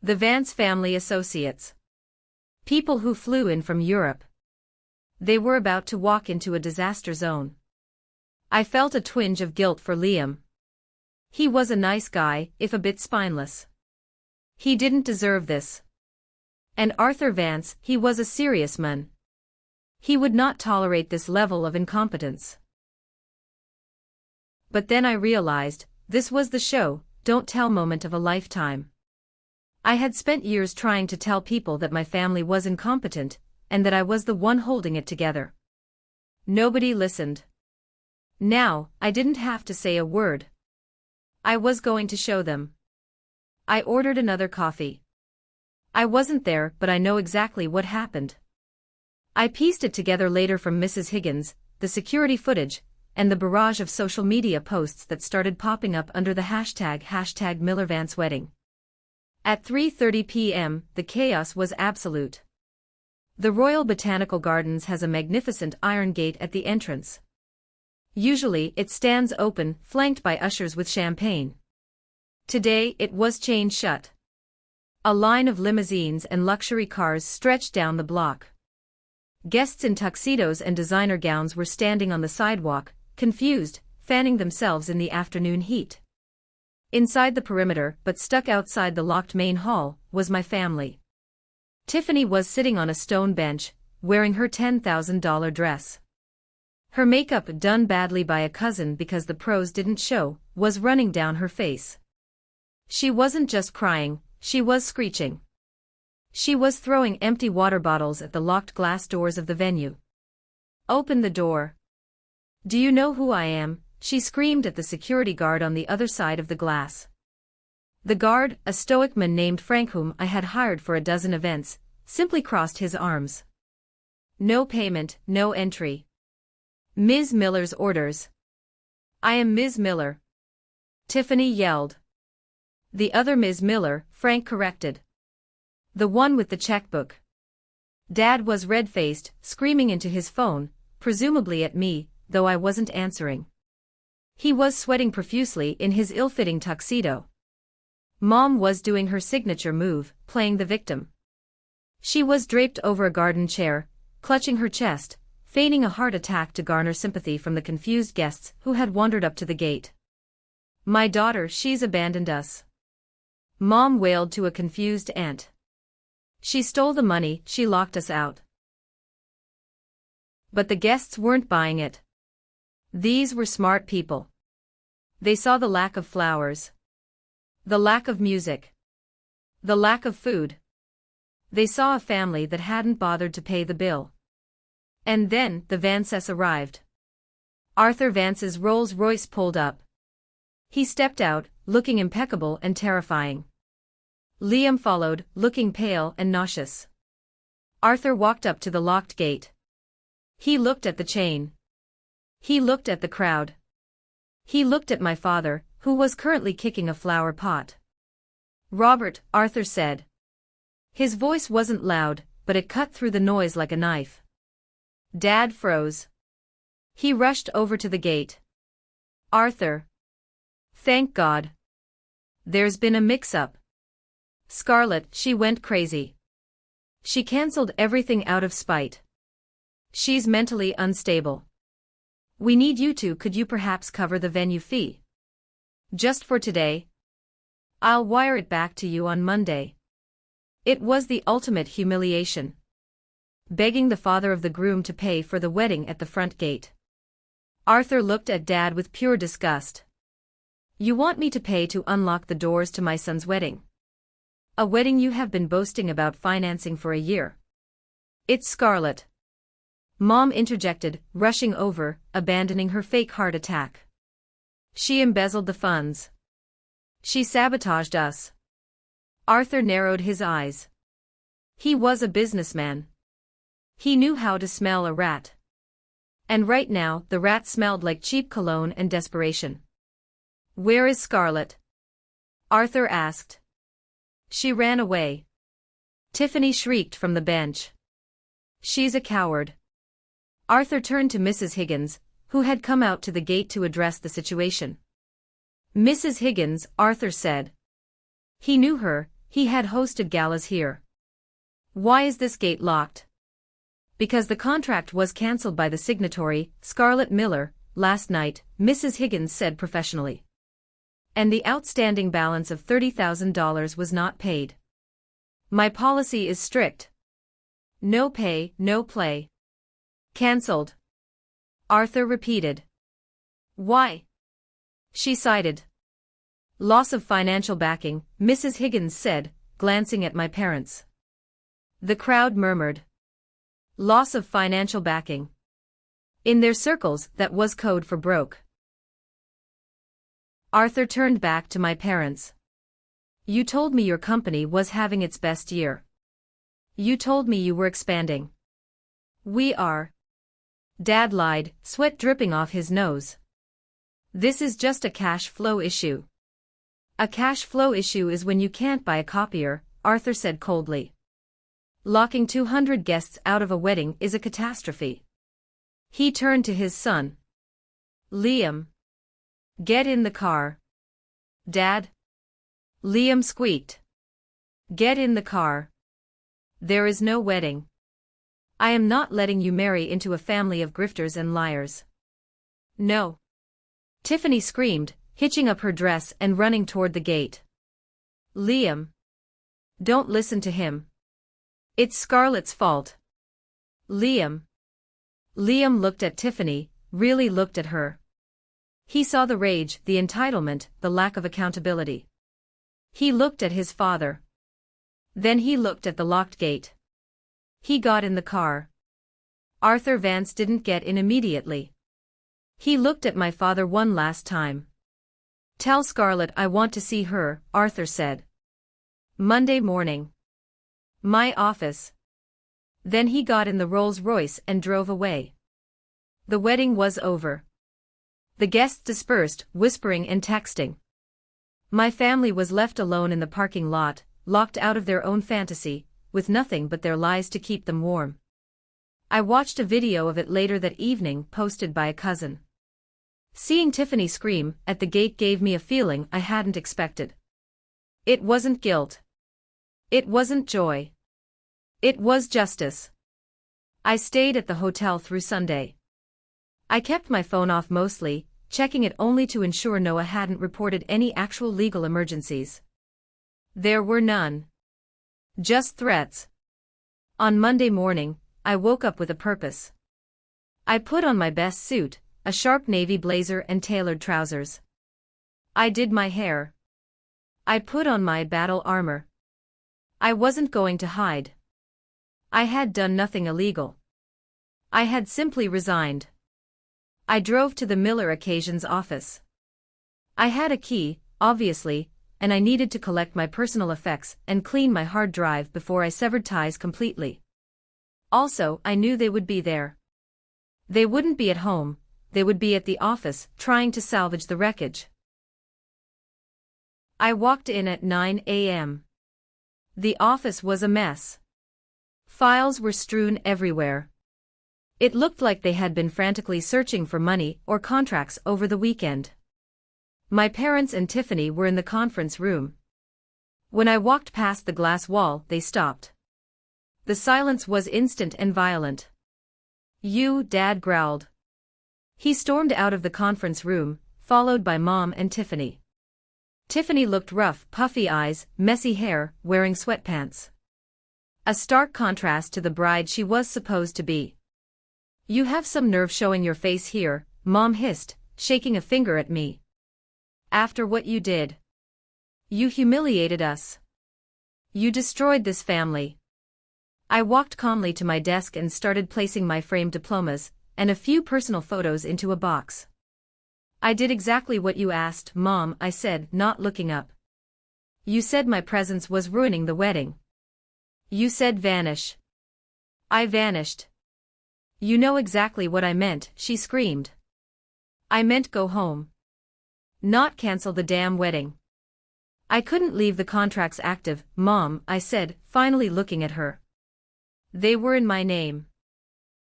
The Vance family associates. People who flew in from Europe. They were about to walk into a disaster zone. I felt a twinge of guilt for Liam. He was a nice guy, if a bit spineless. He didn't deserve this. And Arthur Vance, he was a serious man. He would not tolerate this level of incompetence. But then I realized, this was the show, don't tell moment of a lifetime. I had spent years trying to tell people that my family was incompetent, and that I was the one holding it together. Nobody listened. Now, I didn't have to say a word. I was going to show them. I ordered another coffee. I wasn't there, but I know exactly what happened. I pieced it together later from Mrs. Higgins, the security footage, and the barrage of social media posts that started popping up under the hashtag #MillerVanceWedding. At 3:30 p.m., the chaos was absolute. The Royal Botanical Gardens has a magnificent iron gate at the entrance. Usually it stands open, flanked by ushers with champagne. Today it was chained shut. A line of limousines and luxury cars stretched down the block. Guests in tuxedos and designer gowns were standing on the sidewalk, confused, fanning themselves in the afternoon heat. Inside the perimeter, but stuck outside the locked main hall, was my family. Tiffany was sitting on a stone bench, wearing her $10,000 dress. Her makeup, done badly by a cousin because the pros didn't show, was running down her face. She wasn't just crying, she was screeching. She was throwing empty water bottles at the locked glass doors of the venue. Open the door. Do you know who I am? She screamed at the security guard on the other side of the glass. The guard, a stoic man named Frank whom I had hired for a dozen events, simply crossed his arms. No payment, no entry. Ms. Miller's orders. I am Ms. Miller. Tiffany yelled. The other Ms. Miller, Frank corrected. The one with the checkbook. Dad was red-faced, screaming into his phone, presumably at me, though I wasn't answering. He was sweating profusely in his ill-fitting tuxedo. Mom was doing her signature move, playing the victim. She was draped over a garden chair, clutching her chest, feigning a heart attack to garner sympathy from the confused guests who had wandered up to the gate. My daughter, she's abandoned us. Mom wailed to a confused aunt. She stole the money, she locked us out. But the guests weren't buying it. These were smart people. They saw the lack of flowers. The lack of music. The lack of food. They saw a family that hadn't bothered to pay the bill. And then, the Vances arrived. Arthur Vance's Rolls-Royce pulled up. He stepped out, looking impeccable and terrifying. Liam followed, looking pale and nauseous. Arthur walked up to the locked gate. He looked at the chain. He looked at the crowd. He looked at my father, who was currently kicking a flower pot. "Robert," Arthur said. His voice wasn't loud, but it cut through the noise like a knife. Dad froze. He rushed over to the gate. "Arthur. Thank God. There's been a mix-up. Scarlett, she went crazy. She cancelled everything out of spite. She's mentally unstable. We need you to. Could you perhaps cover the venue fee? Just for today? I'll wire it back to you on Monday." It was the ultimate humiliation. Begging the father of the groom to pay for the wedding at the front gate. Arthur looked at Dad with pure disgust. "You want me to pay to unlock the doors to my son's wedding? A wedding you have been boasting about financing for a year." "It's Scarlett." Mom interjected, rushing over, abandoning her fake heart attack. "She embezzled the funds. She sabotaged us." Arthur narrowed his eyes. He was a businessman. He knew how to smell a rat. And right now, the rat smelled like cheap cologne and desperation. "Where is Scarlett?" Arthur asked. "She ran away." Tiffany shrieked from the bench. "She's a coward." Arthur turned to Mrs. Higgins, who had come out to the gate to address the situation. "Mrs. Higgins," Arthur said. He knew her, he had hosted galas here. "Why is this gate locked?" "Because the contract was cancelled by the signatory, Scarlett Miller, last night," Mrs. Higgins said professionally. "And the outstanding balance of $30,000 was not paid. My policy is strict. No pay, no play. Cancelled." Arthur repeated. "Why?" She cited. "Loss of financial backing," Mrs. Higgins said, glancing at my parents. The crowd murmured. Loss of financial backing. In their circles, that was code for broke. Arthur turned back to my parents. "You told me your company was having its best year. You told me you were expanding." "We are." Dad lied, sweat dripping off his nose. "This is just a cash flow issue." "A cash flow issue is when you can't buy a copier," Arthur said coldly. "Locking 200 guests out of a wedding is a catastrophe." He turned to his son. "Liam. Get in the car." "Dad?" Liam squeaked. "Get in the car. There is no wedding. I am not letting you marry into a family of grifters and liars." "No." Tiffany screamed, hitching up her dress and running toward the gate. "Liam. Don't listen to him. It's Scarlett's fault." "Liam." Liam looked at Tiffany, really looked at her. He saw the rage, the entitlement, the lack of accountability. He looked at his father. Then he looked at the locked gate. He got in the car. Arthur Vance didn't get in immediately. He looked at my father one last time. "Tell Scarlett I want to see her," Arthur said. "Monday morning. My office." Then he got in the Rolls-Royce and drove away. The wedding was over. The guests dispersed, whispering and texting. My family was left alone in the parking lot, locked out of their own fantasy, with nothing but their lies to keep them warm. I watched a video of it later that evening posted by a cousin. Seeing Tiffany scream at the gate gave me a feeling I hadn't expected. It wasn't guilt. It wasn't joy. It was justice. I stayed at the hotel through Sunday. I kept my phone off mostly, checking it only to ensure Noah hadn't reported any actual legal emergencies. There were none. Just threats. On Monday morning, I woke up with a purpose. I put on my best suit, a sharp navy blazer and tailored trousers. I did my hair. I put on my battle armor. I wasn't going to hide. I had done nothing illegal. I had simply resigned. I drove to the Miller Occasions office. I had a key, obviously, and I needed to collect my personal effects and clean my hard drive before I severed ties completely. Also, I knew they would be there. They wouldn't be at home, they would be at the office, trying to salvage the wreckage. I walked in at 9 a.m. The office was a mess. Files were strewn everywhere. It looked like they had been frantically searching for money or contracts over the weekend. My parents and Tiffany were in the conference room. When I walked past the glass wall, they stopped. The silence was instant and violent. "You," Dad growled. He stormed out of the conference room, followed by Mom and Tiffany. Tiffany looked rough, puffy eyes, messy hair, wearing sweatpants. A stark contrast to the bride she was supposed to be. "You have some nerve showing your face here," Mom hissed, shaking a finger at me. "After what you did. You humiliated us. You destroyed this family." I walked calmly to my desk and started placing my framed diplomas and a few personal photos into a box. "I did exactly what you asked, Mom," I said, not looking up. "You said my presence was ruining the wedding. You said vanish. I vanished." "You know exactly what I meant," she screamed. "I meant go home. Not cancel the damn wedding." "I couldn't leave the contracts active, Mom," I said, finally looking at her. "They were in my name.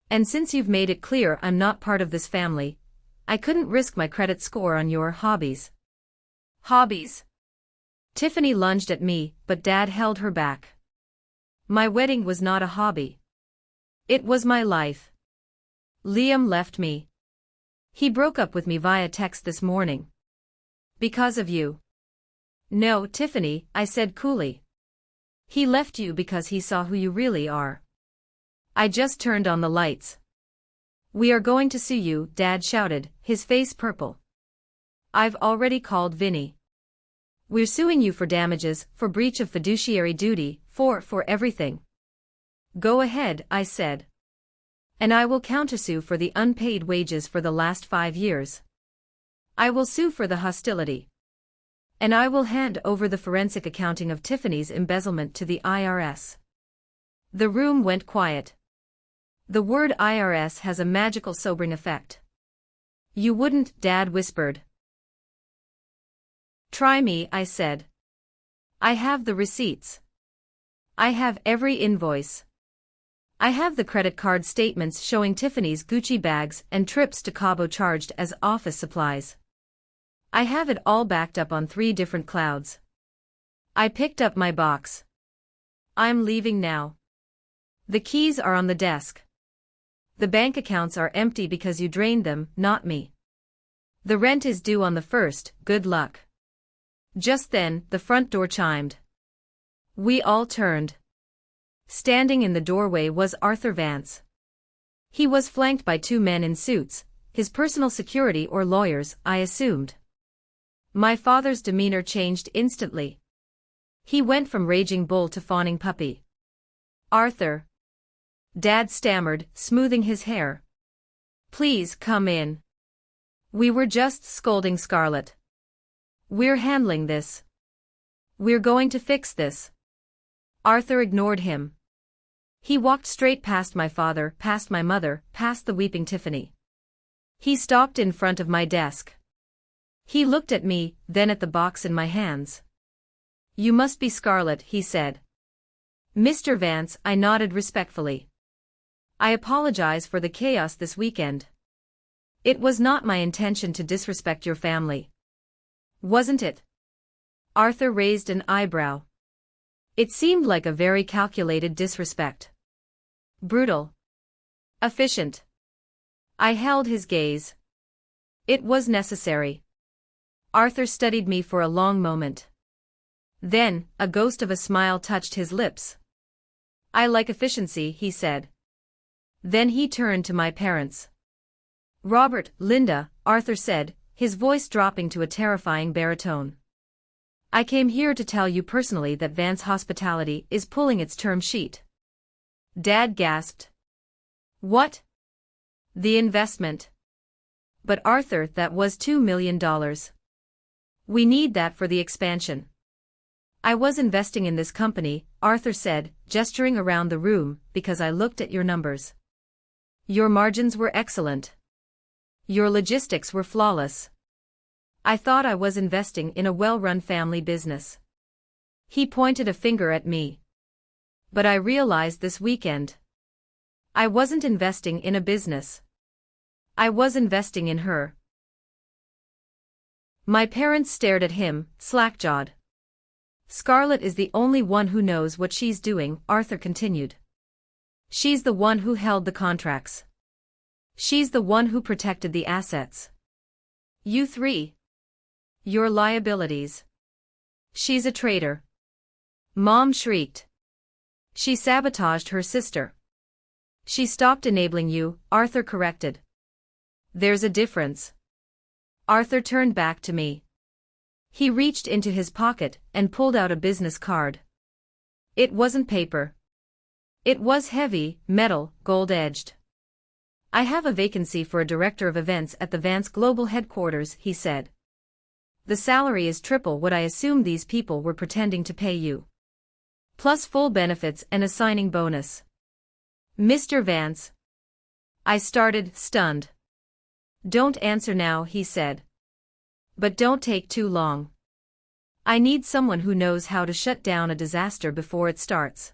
And since you've made it clear I'm not part of this family, I couldn't risk my credit score on your hobbies." "Hobbies?" Tiffany lunged at me, but Dad held her back. "My wedding was not a hobby. It was my life. Liam left me. He broke up with me via text this morning. Because of you." "No, Tiffany," I said coolly. "He left you because he saw who you really are." I just turned on the lights. "We are going to sue you," Dad shouted, his face purple. "I've already called Vinny. We're suing you for damages, for breach of fiduciary duty, for everything." "Go ahead," I said. "And I will countersue for the unpaid wages for the last 5 years. I will sue for the hostility. And I will hand over the forensic accounting of Tiffany's embezzlement to the IRS." The room went quiet. The word IRS has a magical sobering effect. "You wouldn't," Dad whispered. "Try me," I said. "I have the receipts. I have every invoice. I have the credit card statements showing Tiffany's Gucci bags and trips to Cabo charged as office supplies. I have it all backed up on 3 different clouds." I picked up my box. "I'm leaving now. The keys are on the desk. The bank accounts are empty because you drained them, not me. The rent is due on the 1st, good luck." Just then, the front door chimed. We all turned. Standing in the doorway was Arthur Vance. He was flanked by 2 men in suits, his personal security or lawyers, I assumed. My father's demeanor changed instantly. He went from raging bull to fawning puppy. "Arthur," Dad stammered, smoothing his hair. "Please come in. We were just scolding Scarlett. We're handling this. We're going to fix this." Arthur ignored him. He walked straight past my father, past my mother, past the weeping Tiffany. He stopped in front of my desk. He looked at me, then at the box in my hands. "You must be Scarlett," he said. "Mr. Vance," I nodded respectfully. "I apologize for the chaos this weekend. It was not my intention to disrespect your family." "Wasn't it?" Arthur raised an eyebrow. It seemed like a very calculated disrespect. Brutal. Efficient. I held his gaze. "It was necessary." Arthur studied me for a long moment. Then, a ghost of a smile touched his lips. "I like efficiency," he said. Then he turned to my parents. "Robert, Linda," Arthur said, his voice dropping to a terrifying baritone. "I came here to tell you personally that Vance Hospitality is pulling its term sheet. Dad gasped. What? The investment. But Arthur, that was $2 million. We need that for the expansion. I was investing in this company, Arthur said, gesturing around the room, because I looked at your numbers. Your margins were excellent. Your logistics were flawless. I thought I was investing in a well-run family business. He pointed a finger at me. But I realized this weekend. I wasn't investing in a business. I was investing in her. My parents stared at him, slack-jawed. Scarlett is the only one who knows what she's doing, Arthur continued. She's the one who held the contracts. She's the one who protected the assets. You three. Your liabilities. She's a traitor. Mom shrieked. She sabotaged her sister. She stopped enabling you, Arthur corrected. There's a difference. Arthur turned back to me. He reached into his pocket and pulled out a business card. It wasn't paper. It was heavy, metal, gold-edged. I have a vacancy for a director of events at the Vance Global headquarters, he said. The salary is triple what I assumed these people were pretending to pay you. Plus full benefits and a signing bonus. Mr. Vance. I started, stunned. Don't answer now, he said. But don't take too long. I need someone who knows how to shut down a disaster before it starts.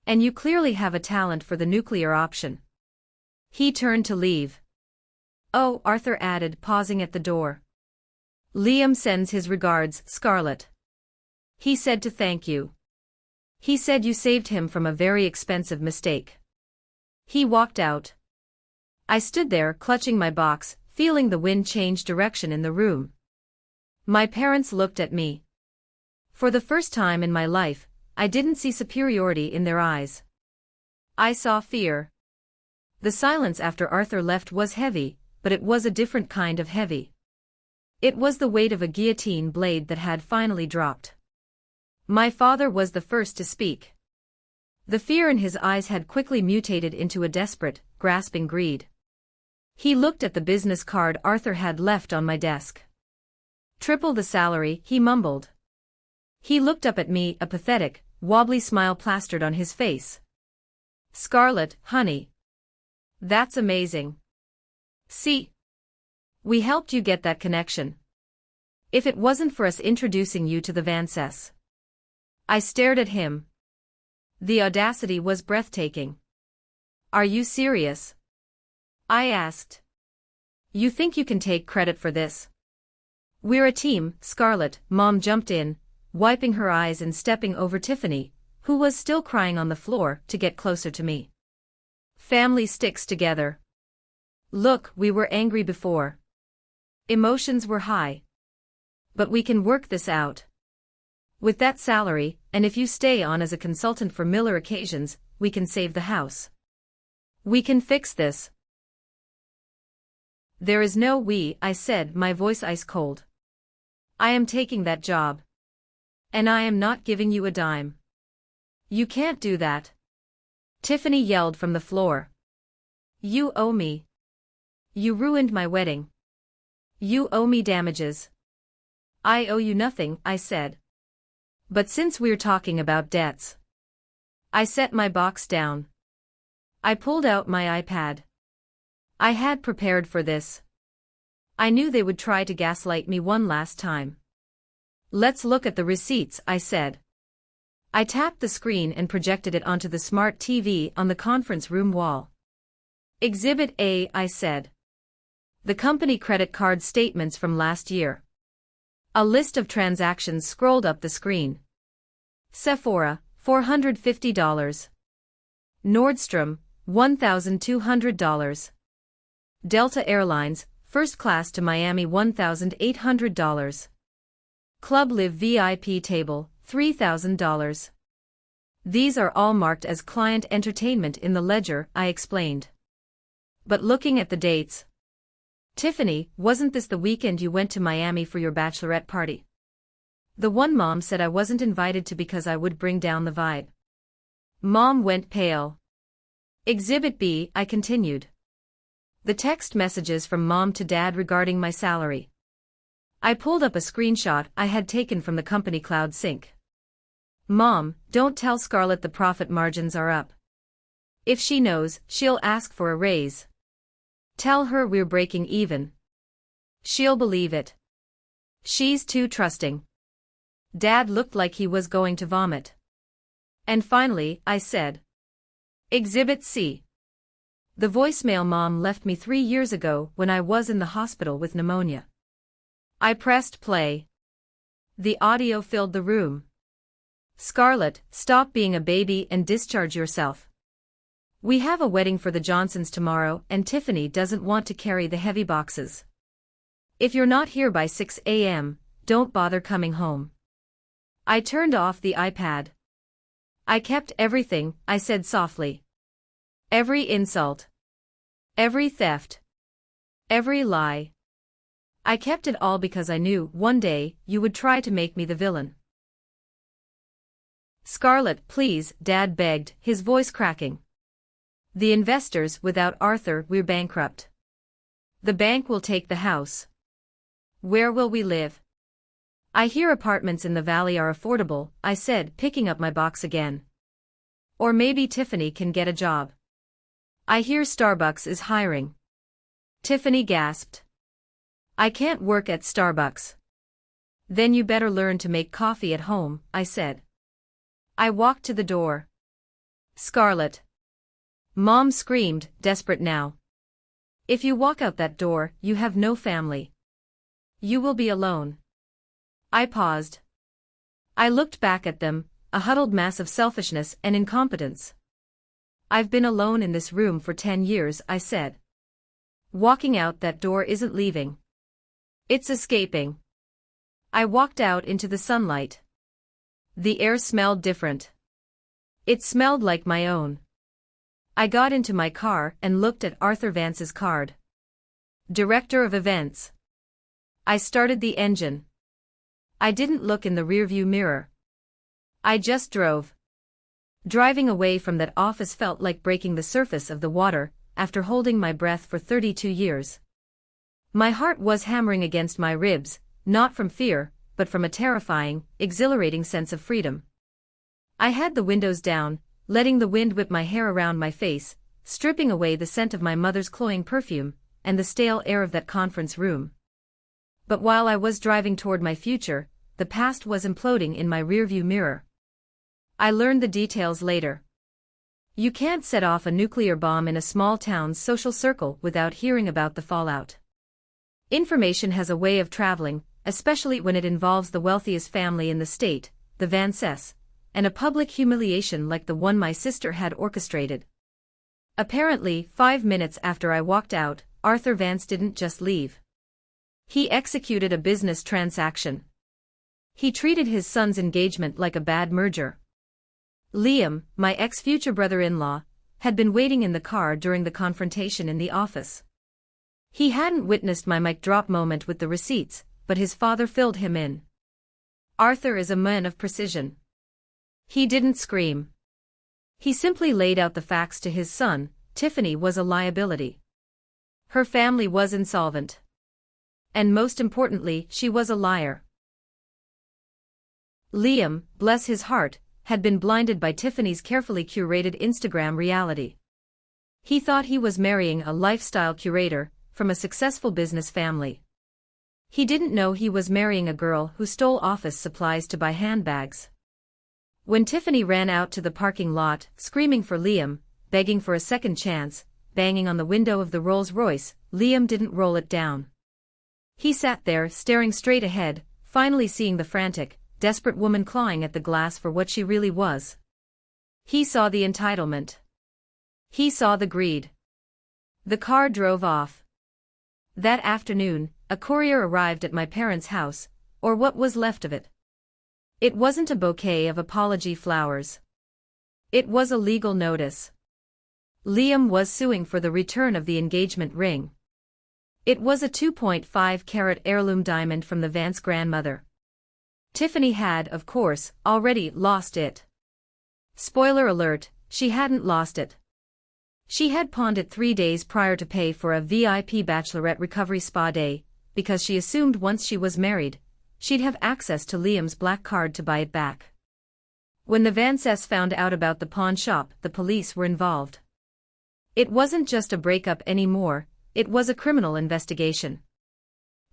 And you clearly have a talent for the nuclear option. He turned to leave. Oh, Arthur added, pausing at the door. Liam sends his regards, Scarlett. He said to thank you. He said you saved him from a very expensive mistake. He walked out. I stood there clutching my box, feeling the wind change direction in the room. My parents looked at me. For the first time in my life, I didn't see superiority in their eyes. I saw fear. The silence after Arthur left was heavy, but it was a different kind of heavy. It was the weight of a guillotine blade that had finally dropped. My father was the first to speak. The fear in his eyes had quickly mutated into a desperate, grasping greed. He looked at the business card Arthur had left on my desk. Triple the salary, he mumbled. He looked up at me, a pathetic, wobbly smile plastered on his face. Scarlett, honey. That's amazing. See? We helped you get that connection. If it wasn't for us introducing you to the Vances. I stared at him. The audacity was breathtaking. Are you serious? I asked. You think you can take credit for this? We're a team, Scarlett, Mom jumped in, wiping her eyes and stepping over Tiffany, who was still crying on the floor, to get closer to me. Family sticks together. Look, we were angry before. Emotions were high. But we can work this out. With that salary, and if you stay on as a consultant for Miller occasions, we can save the house. We can fix this. There is no we, I said, my voice ice cold. I am taking that job. And I am not giving you a dime. You can't do that. Tiffany yelled from the floor. You owe me. You ruined my wedding. You owe me damages. I owe you nothing, I said. But since we're talking about debts. I set my box down. I pulled out my iPad. I had prepared for this. I knew they would try to gaslight me one last time. Let's look at the receipts, I said. I tapped the screen and projected it onto the smart TV on the conference room wall. Exhibit A, I said. The company credit card statements from last year. A list of transactions scrolled up the screen. Sephora, $450. Nordstrom, $1,200. Delta Airlines, first class to Miami, $1,800. Club Live VIP table, $3,000. These are all marked as client entertainment in the ledger, I explained. But looking at the dates. Tiffany, wasn't this the weekend you went to Miami for your bachelorette party? The one Mom said I wasn't invited to because I would bring down the vibe. Mom went pale. Exhibit B, I continued. The text messages from Mom to Dad regarding my salary. I pulled up a screenshot I had taken from the company cloud sync. Mom, don't tell Scarlett the profit margins are up. If she knows, she'll ask for a raise. Tell her we're breaking even. She'll believe it. She's too trusting. Dad looked like he was going to vomit. And finally, I said. Exhibit C. The voicemail Mom left me 3 years ago when I was in the hospital with pneumonia. I pressed play. The audio filled the room. Scarlett, stop being a baby and discharge yourself. We have a wedding for the Johnsons tomorrow and Tiffany doesn't want to carry the heavy boxes. If you're not here by 6 a.m., don't bother coming home. I turned off the iPad. I kept everything, I said softly. Every insult. Every theft. Every lie. I kept it all because I knew, one day, you would try to make me the villain. Scarlett, please, Dad begged, his voice cracking. The investors, without Arthur, we're bankrupt. The bank will take the house. Where will we live? I hear apartments in the valley are affordable, I said, picking up my box again. Or maybe Tiffany can get a job. I hear Starbucks is hiring. Tiffany gasped. I can't work at Starbucks. Then you better learn to make coffee at home, I said. I walked to the door. Scarlett. Mom screamed, desperate now. If you walk out that door, you have no family. You will be alone. I paused. I looked back at them, a huddled mass of selfishness and incompetence. I've been alone in this room for 10 years, I said. Walking out that door isn't leaving. It's escaping. I walked out into the sunlight. The air smelled different. It smelled like my own. I got into my car and looked at Arthur Vance's card. Director of Events. I started the engine. I didn't look in the rearview mirror. I just drove. Driving away from that office felt like breaking the surface of the water after holding my breath for 32 years. My heart was hammering against my ribs, not from fear, but from a terrifying, exhilarating sense of freedom. I had the windows down, letting the wind whip my hair around my face, stripping away the scent of my mother's cloying perfume, and the stale air of that conference room. But while I was driving toward my future, the past was imploding in my rearview mirror. I learned the details later. You can't set off a nuclear bomb in a small town's social circle without hearing about the fallout. Information has a way of traveling, especially when it involves the wealthiest family in the state, the Vances, and a public humiliation like the one my sister had orchestrated. Apparently, 5 minutes after I walked out, Arthur Vance didn't just leave. He executed a business transaction. He treated his son's engagement like a bad merger. Liam, my ex-future brother-in-law, had been waiting in the car during the confrontation in the office. He hadn't witnessed my mic drop moment with the receipts, but his father filled him in. Arthur is a man of precision. He didn't scream. He simply laid out the facts to his son. Tiffany was a liability. Her family was insolvent. And most importantly, she was a liar. Liam, bless his heart, had been blinded by Tiffany's carefully curated Instagram reality. He thought he was marrying a lifestyle curator from a successful business family. He didn't know he was marrying a girl who stole office supplies to buy handbags. When Tiffany ran out to the parking lot, screaming for Liam, begging for a second chance, banging on the window of the Rolls-Royce, Liam didn't roll it down. He sat there staring straight ahead, finally seeing the frantic, desperate woman clawing at the glass for what she really was. He saw the entitlement. He saw the greed. The car drove off. That afternoon, a courier arrived at my parents' house, or what was left of it. It wasn't a bouquet of apology flowers. It was a legal notice. Liam was suing for the return of the engagement ring. It was a 2.5-carat heirloom diamond from the Vance grandmother. Tiffany had, of course, already lost it. Spoiler alert, she hadn't lost it. She had pawned it 3 days prior to pay for a VIP bachelorette recovery spa day, because she assumed once she was married, she'd have access to Liam's black card to buy it back. When the Vances found out about the pawn shop, the police were involved. It wasn't just a breakup anymore, it was a criminal investigation.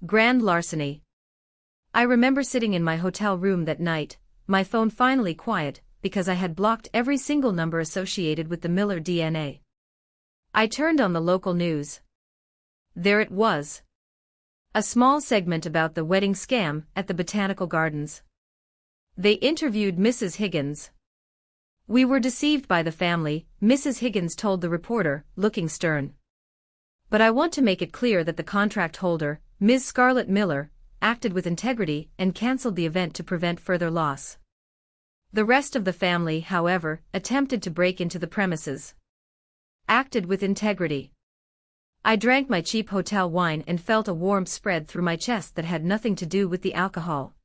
Grand larceny. I remember sitting in my hotel room that night, my phone finally quiet, because I had blocked every single number associated with the Miller DNA. I turned on the local news. There it was. A small segment about the wedding scam at the Botanical Gardens. They interviewed Mrs. Higgins. "We were deceived by the family," Mrs. Higgins told the reporter, looking stern. "But I want to make it clear that the contract holder, Ms. Scarlett Miller, acted with integrity and cancelled the event to prevent further loss. The rest of the family, however, attempted to break into the premises. Acted with integrity." I drank my cheap hotel wine and felt a warmth spread through my chest that had nothing to do with the alcohol.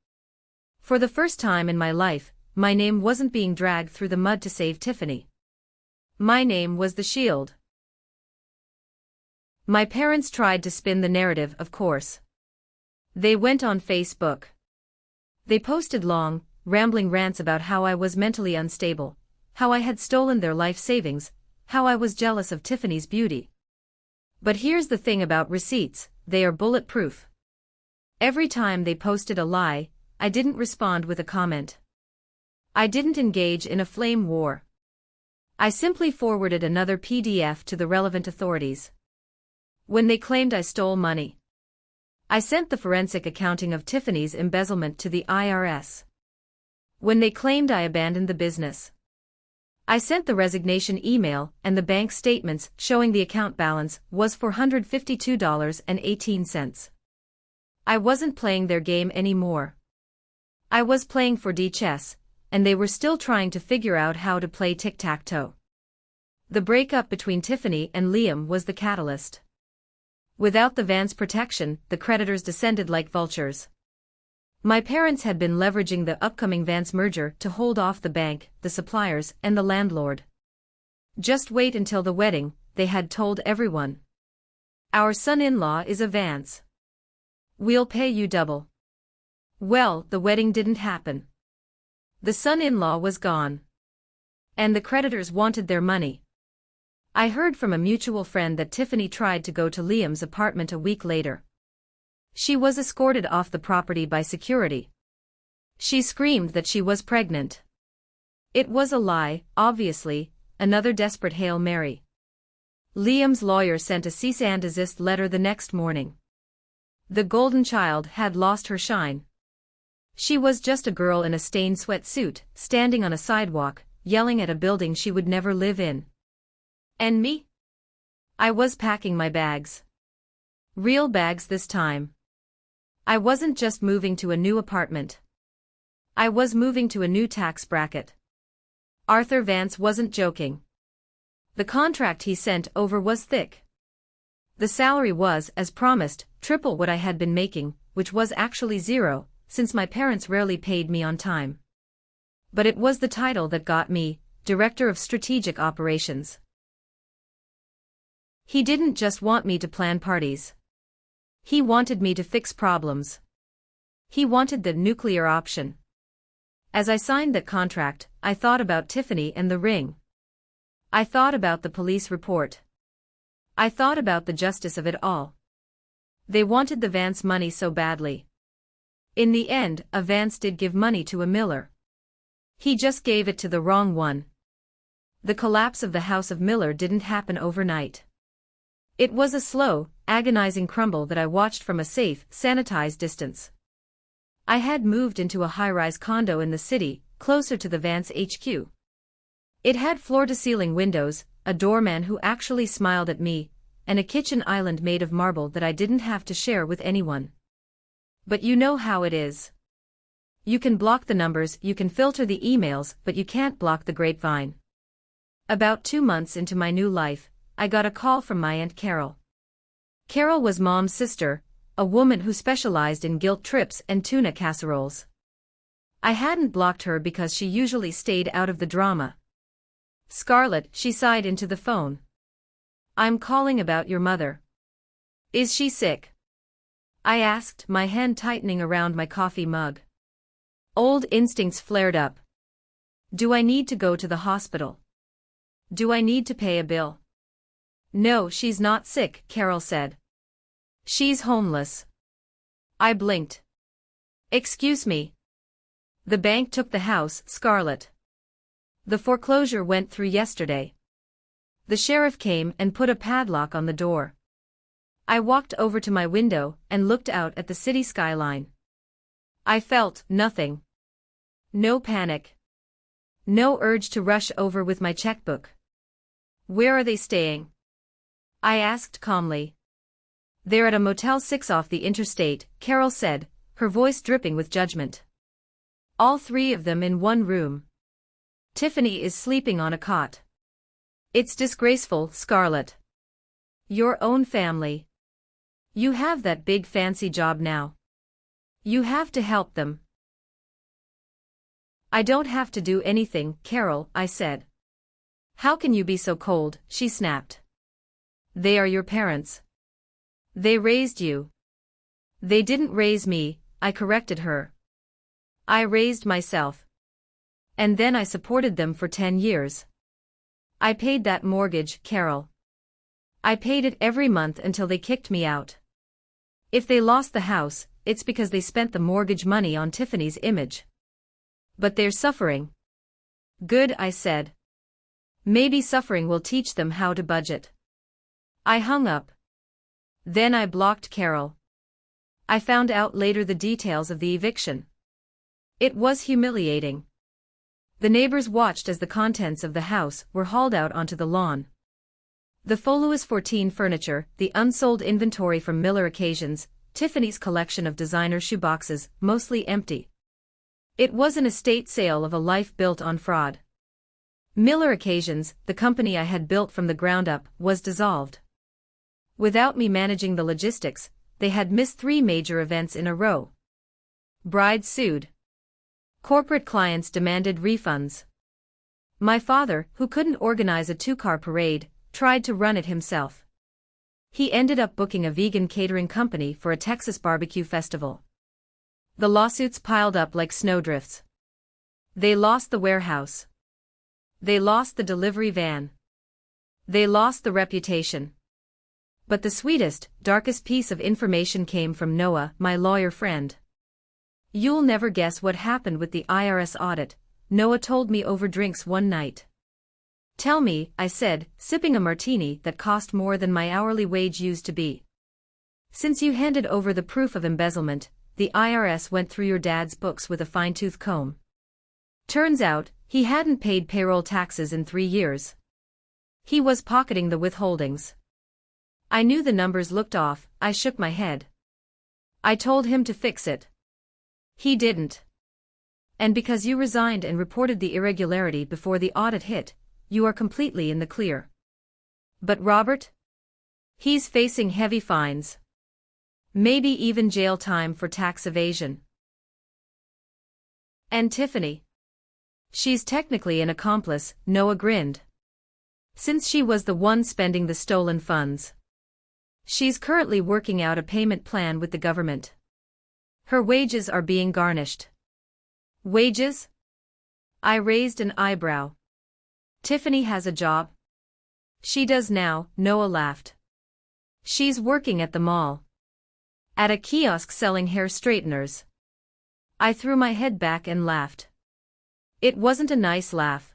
For the first time in my life, my name wasn't being dragged through the mud to save Tiffany. My name was the shield. My parents tried to spin the narrative, of course. They went on Facebook. They posted long, rambling rants about how I was mentally unstable, how I had stolen their life savings, how I was jealous of Tiffany's beauty. But here's the thing about receipts, they are bulletproof. Every time they posted a lie, I didn't respond with a comment. I didn't engage in a flame war. I simply forwarded another PDF to the relevant authorities. When they claimed I stole money, I sent the forensic accounting of Tiffany's embezzlement to the IRS. When they claimed I abandoned the business, I sent the resignation email and the bank statements showing the account balance was $452.18. I wasn't playing their game anymore. I was playing 4D chess, and they were still trying to figure out how to play tic-tac-toe. The breakup between Tiffany and Liam was the catalyst. Without the Vance protection, the creditors descended like vultures. My parents had been leveraging the upcoming Vance merger to hold off the bank, the suppliers, and the landlord. "Just wait until the wedding," they had told everyone. "Our son-in-law is a Vance. We'll pay you double." Well, the wedding didn't happen. The son-in-law was gone. And the creditors wanted their money. I heard from a mutual friend that Tiffany tried to go to Liam's apartment a week later. She was escorted off the property by security. She screamed that she was pregnant. It was a lie, obviously, another desperate Hail Mary. Liam's lawyer sent a cease and desist letter the next morning. The golden child had lost her shine. She was just a girl in a stained sweatsuit, standing on a sidewalk, yelling at a building she would never live in. And me? I was packing my bags. Real bags this time. I wasn't just moving to a new apartment. I was moving to a new tax bracket. Arthur Vance wasn't joking. The contract he sent over was thick. The salary was, as promised, triple what I had been making, which was actually zero, since my parents rarely paid me on time. But it was the title that got me, Director of Strategic Operations. He didn't just want me to plan parties. He wanted me to fix problems. He wanted the nuclear option. As I signed that contract, I thought about Tiffany and the ring. I thought about the police report. I thought about the justice of it all. They wanted the Vance money so badly. In the end, a Vance did give money to a Miller. He just gave it to the wrong one. The collapse of the House of Miller didn't happen overnight. It was a slow, agonizing crumble that I watched from a safe, sanitized distance. I had moved into a high-rise condo in the city, closer to the Vance HQ. It had floor-to-ceiling windows, a doorman who actually smiled at me, and a kitchen island made of marble that I didn't have to share with anyone. But you know how it is. You can block the numbers, you can filter the emails, but you can't block the grapevine. About 2 months into my new life, I got a call from my Aunt Carol. Carol was Mom's sister, a woman who specialized in guilt trips and tuna casseroles. I hadn't blocked her because she usually stayed out of the drama. "Scarlett," she sighed into the phone. I'm calling about your mother. Is she sick? I asked, my hand tightening around my coffee mug. Old instincts flared up. Do I need to go to the hospital? Do I need to pay a bill? No, she's not sick, Carol said. She's homeless. I blinked. Excuse me. The bank took the house, Scarlett. The foreclosure went through yesterday. The sheriff came and put a padlock on the door. I walked over to my window and looked out at the city skyline. I felt nothing. No panic. No urge to rush over with my checkbook. Where are they staying? I asked calmly. They're at a Motel 6 off the interstate, Carol said, her voice dripping with judgment. All three of them in one room. Tiffany is sleeping on a cot. It's disgraceful, Scarlett. Your own family. You have that big fancy job now. You have to help them. I don't have to do anything, Carol, I said. How can you be so cold, she snapped. They are your parents. They raised you. They didn't raise me, I corrected her. I raised myself. And then I supported them for 10 years. I paid that mortgage, Carol. I paid it every month until they kicked me out. If they lost the house, it's because they spent the mortgage money on Tiffany's image. But they're suffering. Good, I said. Maybe suffering will teach them how to budget. I hung up. Then I blocked Carol. I found out later the details of the eviction. It was humiliating. The neighbors watched as the contents of the house were hauled out onto the lawn. The faux Louis XIV furniture, the unsold inventory from Miller Occasions, Tiffany's collection of designer shoeboxes, mostly empty. It was an estate sale of a life built on fraud. Miller Occasions, the company I had built from the ground up, was dissolved. Without me managing the logistics, they had missed 3 major events in a row. Brides sued. Corporate clients demanded refunds. My father, who couldn't organize a 2-car parade, tried to run it himself. He ended up booking a vegan catering company for a Texas barbecue festival. The lawsuits piled up like snowdrifts. They lost the warehouse. They lost the delivery van. They lost the reputation. But the sweetest, darkest piece of information came from Noah, my lawyer friend. You'll never guess what happened with the IRS audit, Noah told me over drinks one night. Tell me, I said, sipping a martini that cost more than my hourly wage used to be. Since you handed over the proof of embezzlement, the IRS went through your dad's books with a fine-tooth comb. Turns out, he hadn't paid payroll taxes in 3 years. He was pocketing the withholdings. I knew the numbers looked off, I shook my head. I told him to fix it. He didn't. And because you resigned and reported the irregularity before the audit hit, you are completely in the clear. But Robert? He's facing heavy fines. Maybe even jail time for tax evasion. And Tiffany? She's technically an accomplice, Noah grinned. Since she was the one spending the stolen funds. She's currently working out a payment plan with the government. Her wages are being garnished. Wages? I raised an eyebrow. Tiffany has a job? She does now, Noah laughed. She's working at the mall. At a kiosk selling hair straighteners. I threw my head back and laughed. It wasn't a nice laugh.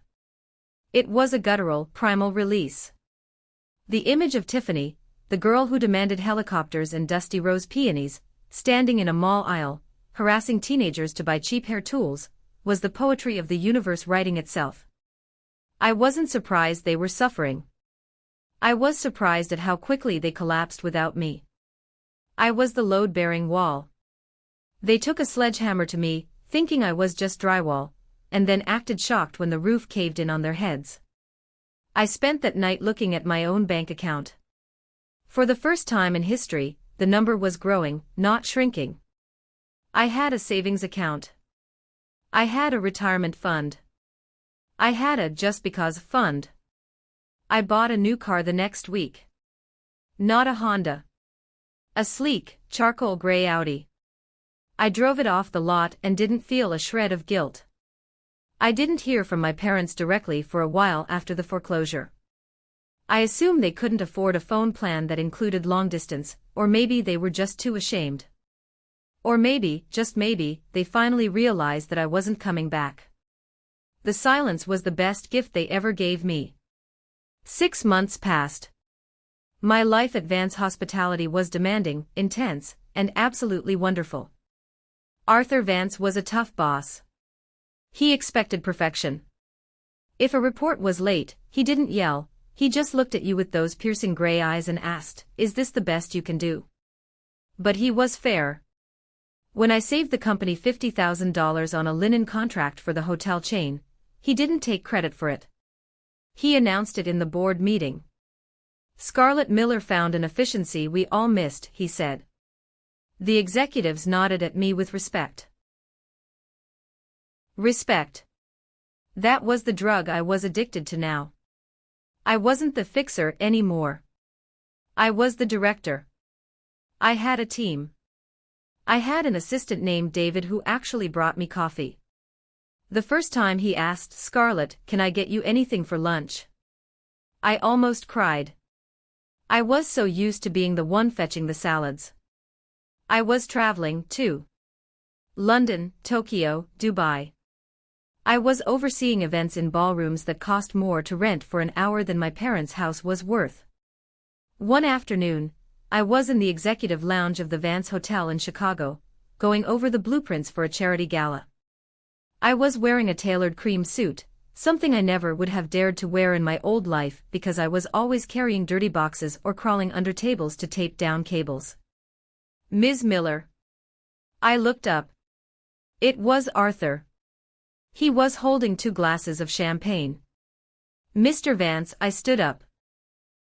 It was a guttural, primal release. The image of Tiffany, the girl who demanded helicopters and dusty rose peonies, standing in a mall aisle, harassing teenagers to buy cheap hair tools, was the poetry of the universe writing itself. I wasn't surprised they were suffering. I was surprised at how quickly they collapsed without me. I was the load-bearing wall. They took a sledgehammer to me, thinking I was just drywall, and then acted shocked when the roof caved in on their heads. I spent that night looking at my own bank account. For the first time in history, the number was growing, not shrinking. I had a savings account. I had a retirement fund. I had a just because fund. I bought a new car the next week. Not a Honda. A sleek, charcoal gray Audi. I drove it off the lot and didn't feel a shred of guilt. I didn't hear from my parents directly for a while after the foreclosure. I assume they couldn't afford a phone plan that included long distance, or maybe they were just too ashamed. Or maybe, just maybe, they finally realized that I wasn't coming back. The silence was the best gift they ever gave me. 6 months passed. My life at Vance Hospitality was demanding, intense, and absolutely wonderful. Arthur Vance was a tough boss. He expected perfection. If a report was late, he didn't yell, he just looked at you with those piercing gray eyes and asked, "Is this the best you can do?" But he was fair. When I saved the company $50,000 on a linen contract for the hotel chain, he didn't take credit for it. He announced it in the board meeting. "Scarlett Miller found an efficiency we all missed," he said. The executives nodded at me with respect. Respect. That was the drug I was addicted to now. I wasn't the fixer anymore. I was the director. I had a team. I had an assistant named David who actually brought me coffee. The first time he asked, "Scarlett, can I get you anything for lunch?" I almost cried. I was so used to being the one fetching the salads. I was traveling, too. London, Tokyo, Dubai. I was overseeing events in ballrooms that cost more to rent for an hour than my parents' house was worth. One afternoon, I was in the executive lounge of the Vance Hotel in Chicago, going over the blueprints for a charity gala. I was wearing a tailored cream suit, something I never would have dared to wear in my old life because I was always carrying dirty boxes or crawling under tables to tape down cables. "Ms. Miller." I looked up. It was Arthur. He was holding 2 glasses of champagne. "Mr. Vance," I stood up.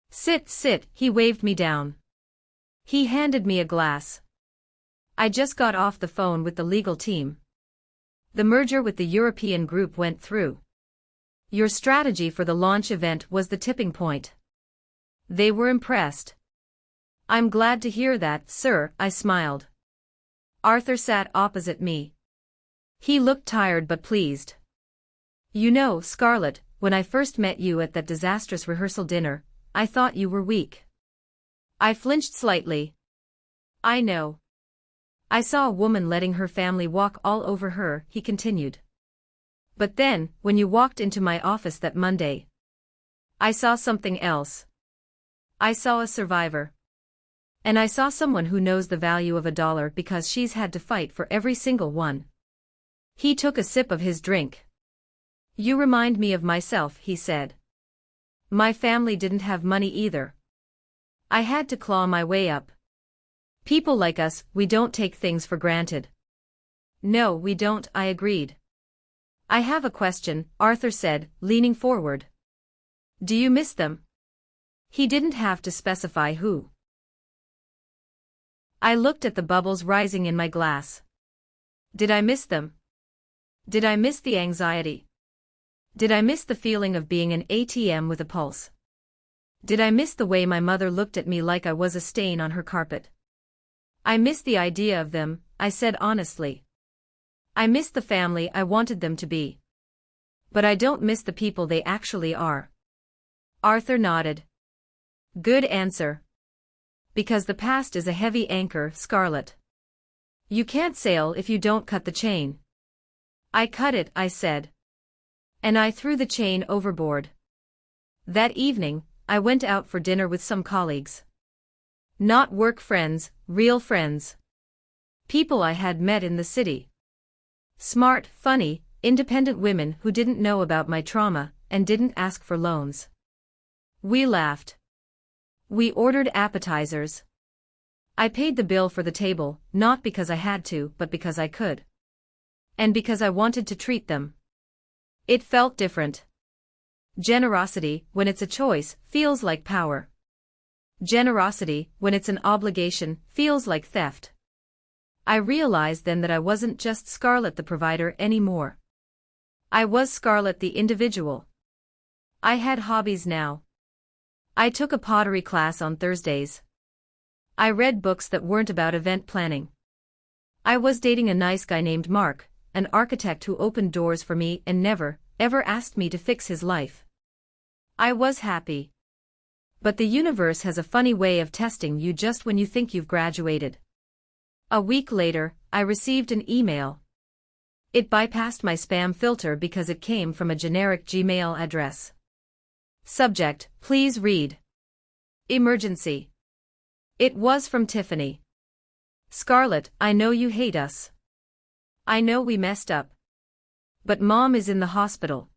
Sit, he waved me down. He handed me a glass. "I just got off the phone with the legal team. The merger with the European group went through. Your strategy for the launch event was the tipping point. They were impressed." "I'm glad to hear that, sir," I smiled. Arthur sat opposite me. He looked tired but pleased. "You know, Scarlett, when I first met you at that disastrous rehearsal dinner, I thought you were weak." I flinched slightly. "I know. I saw a woman letting her family walk all over her," he continued. "But then, when you walked into my office that Monday, I saw something else. I saw a survivor. And I saw someone who knows the value of $1 because she's had to fight for every single one." He took a sip of his drink. "You remind me of myself," he said. "My family didn't have money either. I had to claw my way up. People like us, we don't take things for granted." "No, we don't," I agreed. "I have a question," Arthur said, leaning forward. "Do you miss them?" He didn't have to specify who. I looked at the bubbles rising in my glass. Did I miss them? Did I miss the anxiety? Did I miss the feeling of being an ATM with a pulse? Did I miss the way my mother looked at me like I was a stain on her carpet? "I miss the idea of them," I said honestly. "I miss the family I wanted them to be. But I don't miss the people they actually are." Arthur nodded. "Good answer. Because the past is a heavy anchor, Scarlett. You can't sail if you don't cut the chain." "I cut it," I said. "And I threw the chain overboard." That evening, I went out for dinner with some colleagues. Not work friends, real friends. People I had met in the city. Smart, funny, independent women who didn't know about my trauma and didn't ask for loans. We laughed. We ordered appetizers. I paid the bill for the table, not because I had to, but because I could. And because I wanted to treat them. It felt different. Generosity, when it's a choice, feels like power. Generosity, when it's an obligation, feels like theft. I realized then that I wasn't just Scarlett the provider anymore. I was Scarlett the individual. I had hobbies now. I took a pottery class on Thursdays. I read books that weren't about event planning. I was dating a nice guy named Mark, an architect who opened doors for me and never, ever asked me to fix his life. I was happy. But the universe has a funny way of testing you just when you think you've graduated. A week later, I received an email. It bypassed my spam filter because it came from a generic Gmail address. Subject: please read. Emergency. It was from Tiffany. Scarlett, I know you hate us. I know we messed up. But Mom is in the hospital.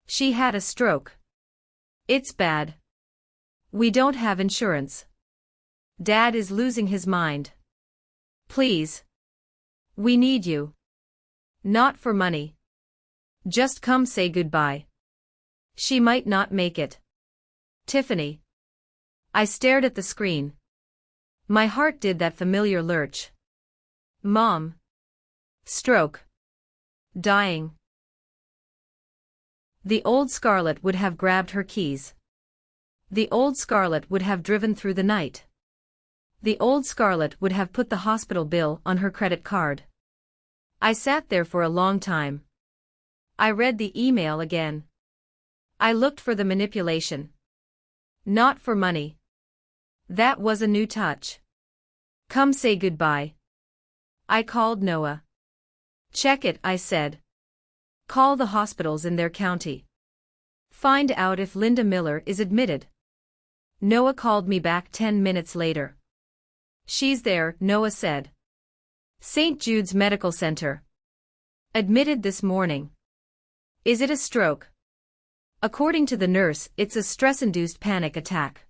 She had a stroke. It's bad. We don't have insurance. Dad is losing his mind. Please. We need you. Not for money. Just come say goodbye. She might not make it. Tiffany. I stared at the screen. My heart did that familiar lurch. Mom. Stroke. Dying. The old Scarlett would have grabbed her keys. The old Scarlett would have driven through the night. The old Scarlett would have put the hospital bill on her credit card. I sat there for a long time. I read the email again. I looked for the manipulation. Not for money. That was a new touch. Come say goodbye. I called Noah. Check it, I said. Call the hospitals in their county. Find out if Linda Miller is admitted. Noah called me back 10 minutes later. She's there, Noah said. St. Jude's Medical Center. Admitted this morning. Is it a stroke? According to the nurse, it's a stress-induced panic attack.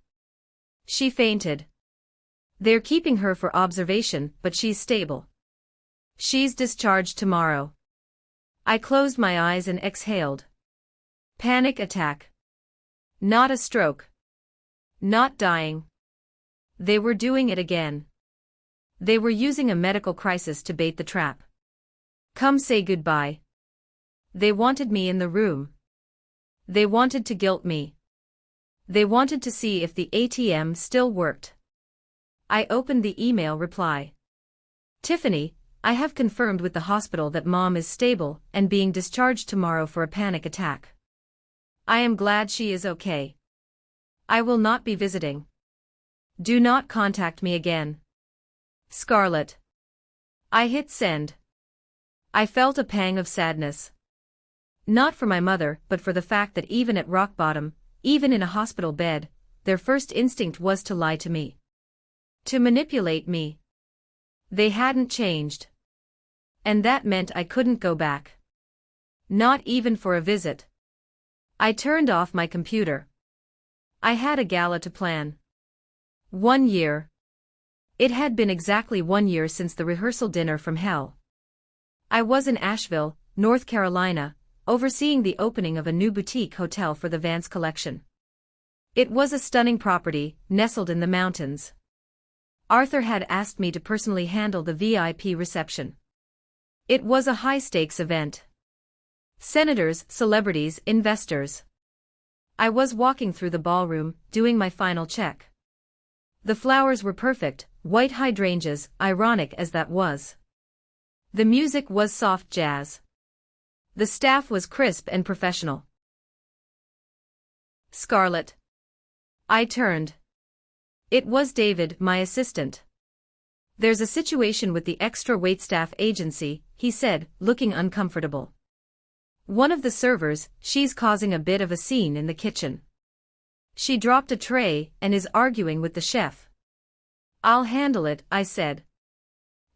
She fainted. They're keeping her for observation, but she's stable. She's discharged tomorrow. I closed my eyes and exhaled. Panic attack. Not a stroke. Not dying. They were doing it again. They were using a medical crisis to bait the trap. Come say goodbye. They wanted me in the room. They wanted to guilt me. They wanted to see if the ATM still worked. I opened the email reply. Tiffany, I have confirmed with the hospital that Mom is stable and being discharged tomorrow for a panic attack. I am glad she is okay. I will not be visiting. Do not contact me again. Scarlett. I hit send. I felt a pang of sadness. Not for my mother, but for the fact that even at rock bottom, even in a hospital bed, their first instinct was to lie to me. To manipulate me. They hadn't changed. And that meant I couldn't go back. Not even for a visit. I turned off my computer. I had a gala to plan. 1 year. It had been exactly 1 year since the rehearsal dinner from hell. I was in Asheville, North Carolina, overseeing the opening of a new boutique hotel for the Vance collection. It was a stunning property, nestled in the mountains. Arthur had asked me to personally handle the VIP reception. It was a high-stakes event. Senators, celebrities, investors. I was walking through the ballroom, doing my final check. The flowers were perfect, white hydrangeas, ironic as that was. The music was soft jazz. The staff was crisp and professional. Scarlett. I turned. It was David, my assistant. There's a situation with the extra waitstaff agency, he said, looking uncomfortable. One of the servers, she's causing a bit of a scene in the kitchen. She dropped a tray and is arguing with the chef. I'll handle it, I said.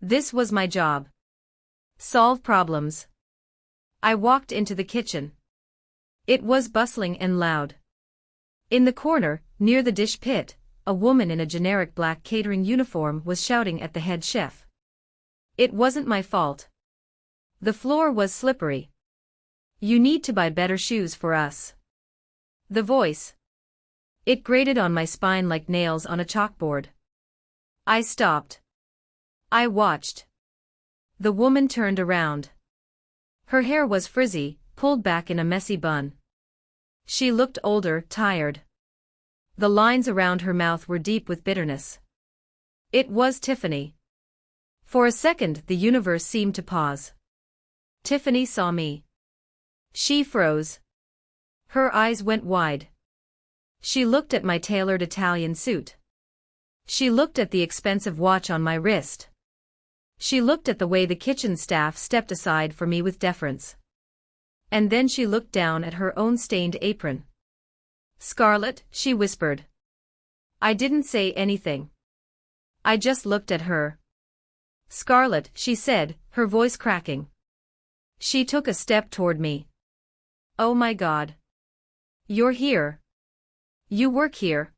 This was my job. Solve problems. I walked into the kitchen. It was bustling and loud. In the corner, near the dish pit, a woman in a generic black catering uniform was shouting at the head chef. It wasn't my fault. The floor was slippery. You need to buy better shoes for us. The voice. It grated on my spine like nails on a chalkboard. I stopped. I watched. The woman turned around. Her hair was frizzy, pulled back in a messy bun. She looked older, tired. The lines around her mouth were deep with bitterness. It was Tiffany. For a second the universe seemed to pause. Tiffany saw me. She froze. Her eyes went wide. She looked at my tailored Italian suit. She looked at the expensive watch on my wrist. She looked at the way the kitchen staff stepped aside for me with deference. And then she looked down at her own stained apron. "Scarlett," she whispered. I didn't say anything. I just looked at her. "Scarlett," she said, her voice cracking. She took a step toward me. "Oh my God. You're here. You work here."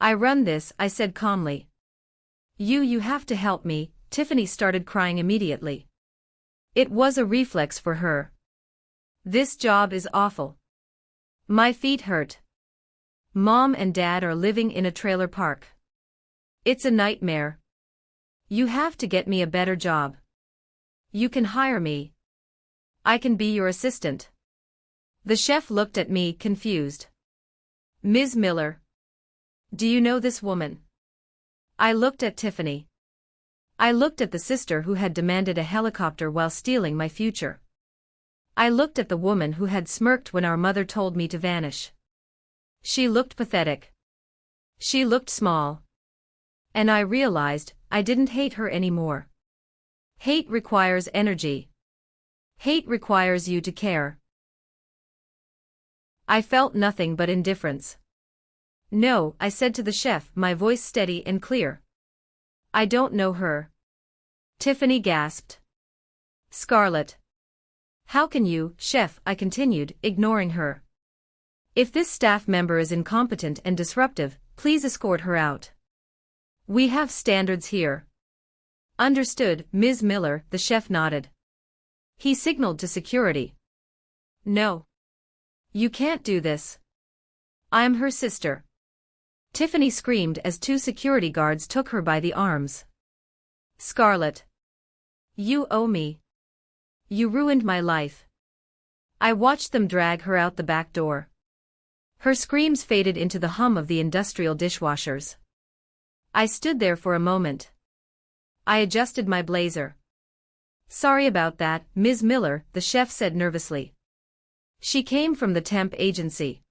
"I run this," I said calmly. You have to help me." Tiffany started crying immediately. It was a reflex for her. "This job is awful. My feet hurt. Mom and Dad are living in a trailer park. It's a nightmare. You have to get me a better job. You can hire me. I can be your assistant." The chef looked at me confused. "Ms. Miller. Do you know this woman?" I looked at Tiffany. I looked at the sister who had demanded a helicopter while stealing my future. I looked at the woman who had smirked when our mother told me to vanish. She looked pathetic. She looked small. And I realized I didn't hate her anymore. Hate requires energy. Hate requires you to care. I felt nothing but indifference. "No," I said to the chef, my voice steady and clear. "I don't know her." Tiffany gasped. "Scarlett. How can you, chef?" I continued, ignoring her. "If this staff member is incompetent and disruptive, please escort her out. We have standards here." "Understood, Ms. Miller," the chef nodded. He signaled to security. "No. You can't do this. I'm her sister." Tiffany screamed as two security guards took her by the arms. "Scarlett. You owe me. You ruined my life." I watched them drag her out the back door. Her screams faded into the hum of the industrial dishwashers. I stood there for a moment. I adjusted my blazer. "Sorry about that, Ms. Miller," the chef said nervously. "She came from the temp agency.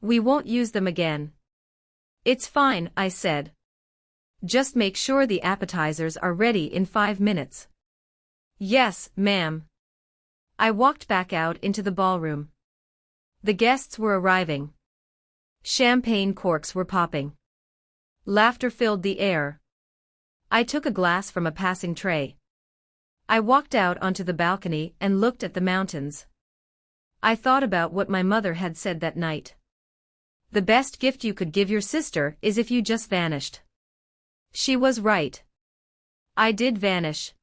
We won't use them again." "It's fine," I said. "Just make sure the appetizers are ready in 5 minutes." "Yes, ma'am." I walked back out into the ballroom. The guests were arriving. Champagne corks were popping. Laughter filled the air. I took a glass from a passing tray. I walked out onto the balcony and looked at the mountains. I thought about what my mother had said that night. The best gift you could give your sister is if you just vanished. She was right. I did vanish.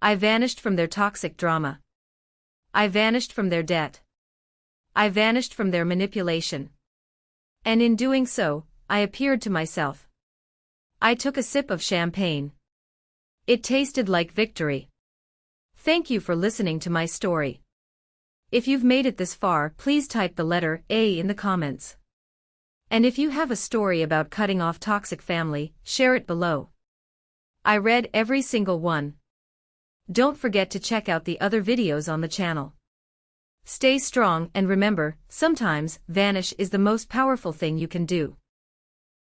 I vanished from their toxic drama. I vanished from their debt. I vanished from their manipulation. And in doing so, I appeared to myself. I took a sip of champagne. It tasted like victory. Thank you for listening to my story. If you've made it this far, please type the letter A in the comments. And if you have a story about cutting off toxic family, share it below. I read every single one. Don't forget to check out the other videos on the channel. Stay strong and remember, sometimes, vanish is the most powerful thing you can do.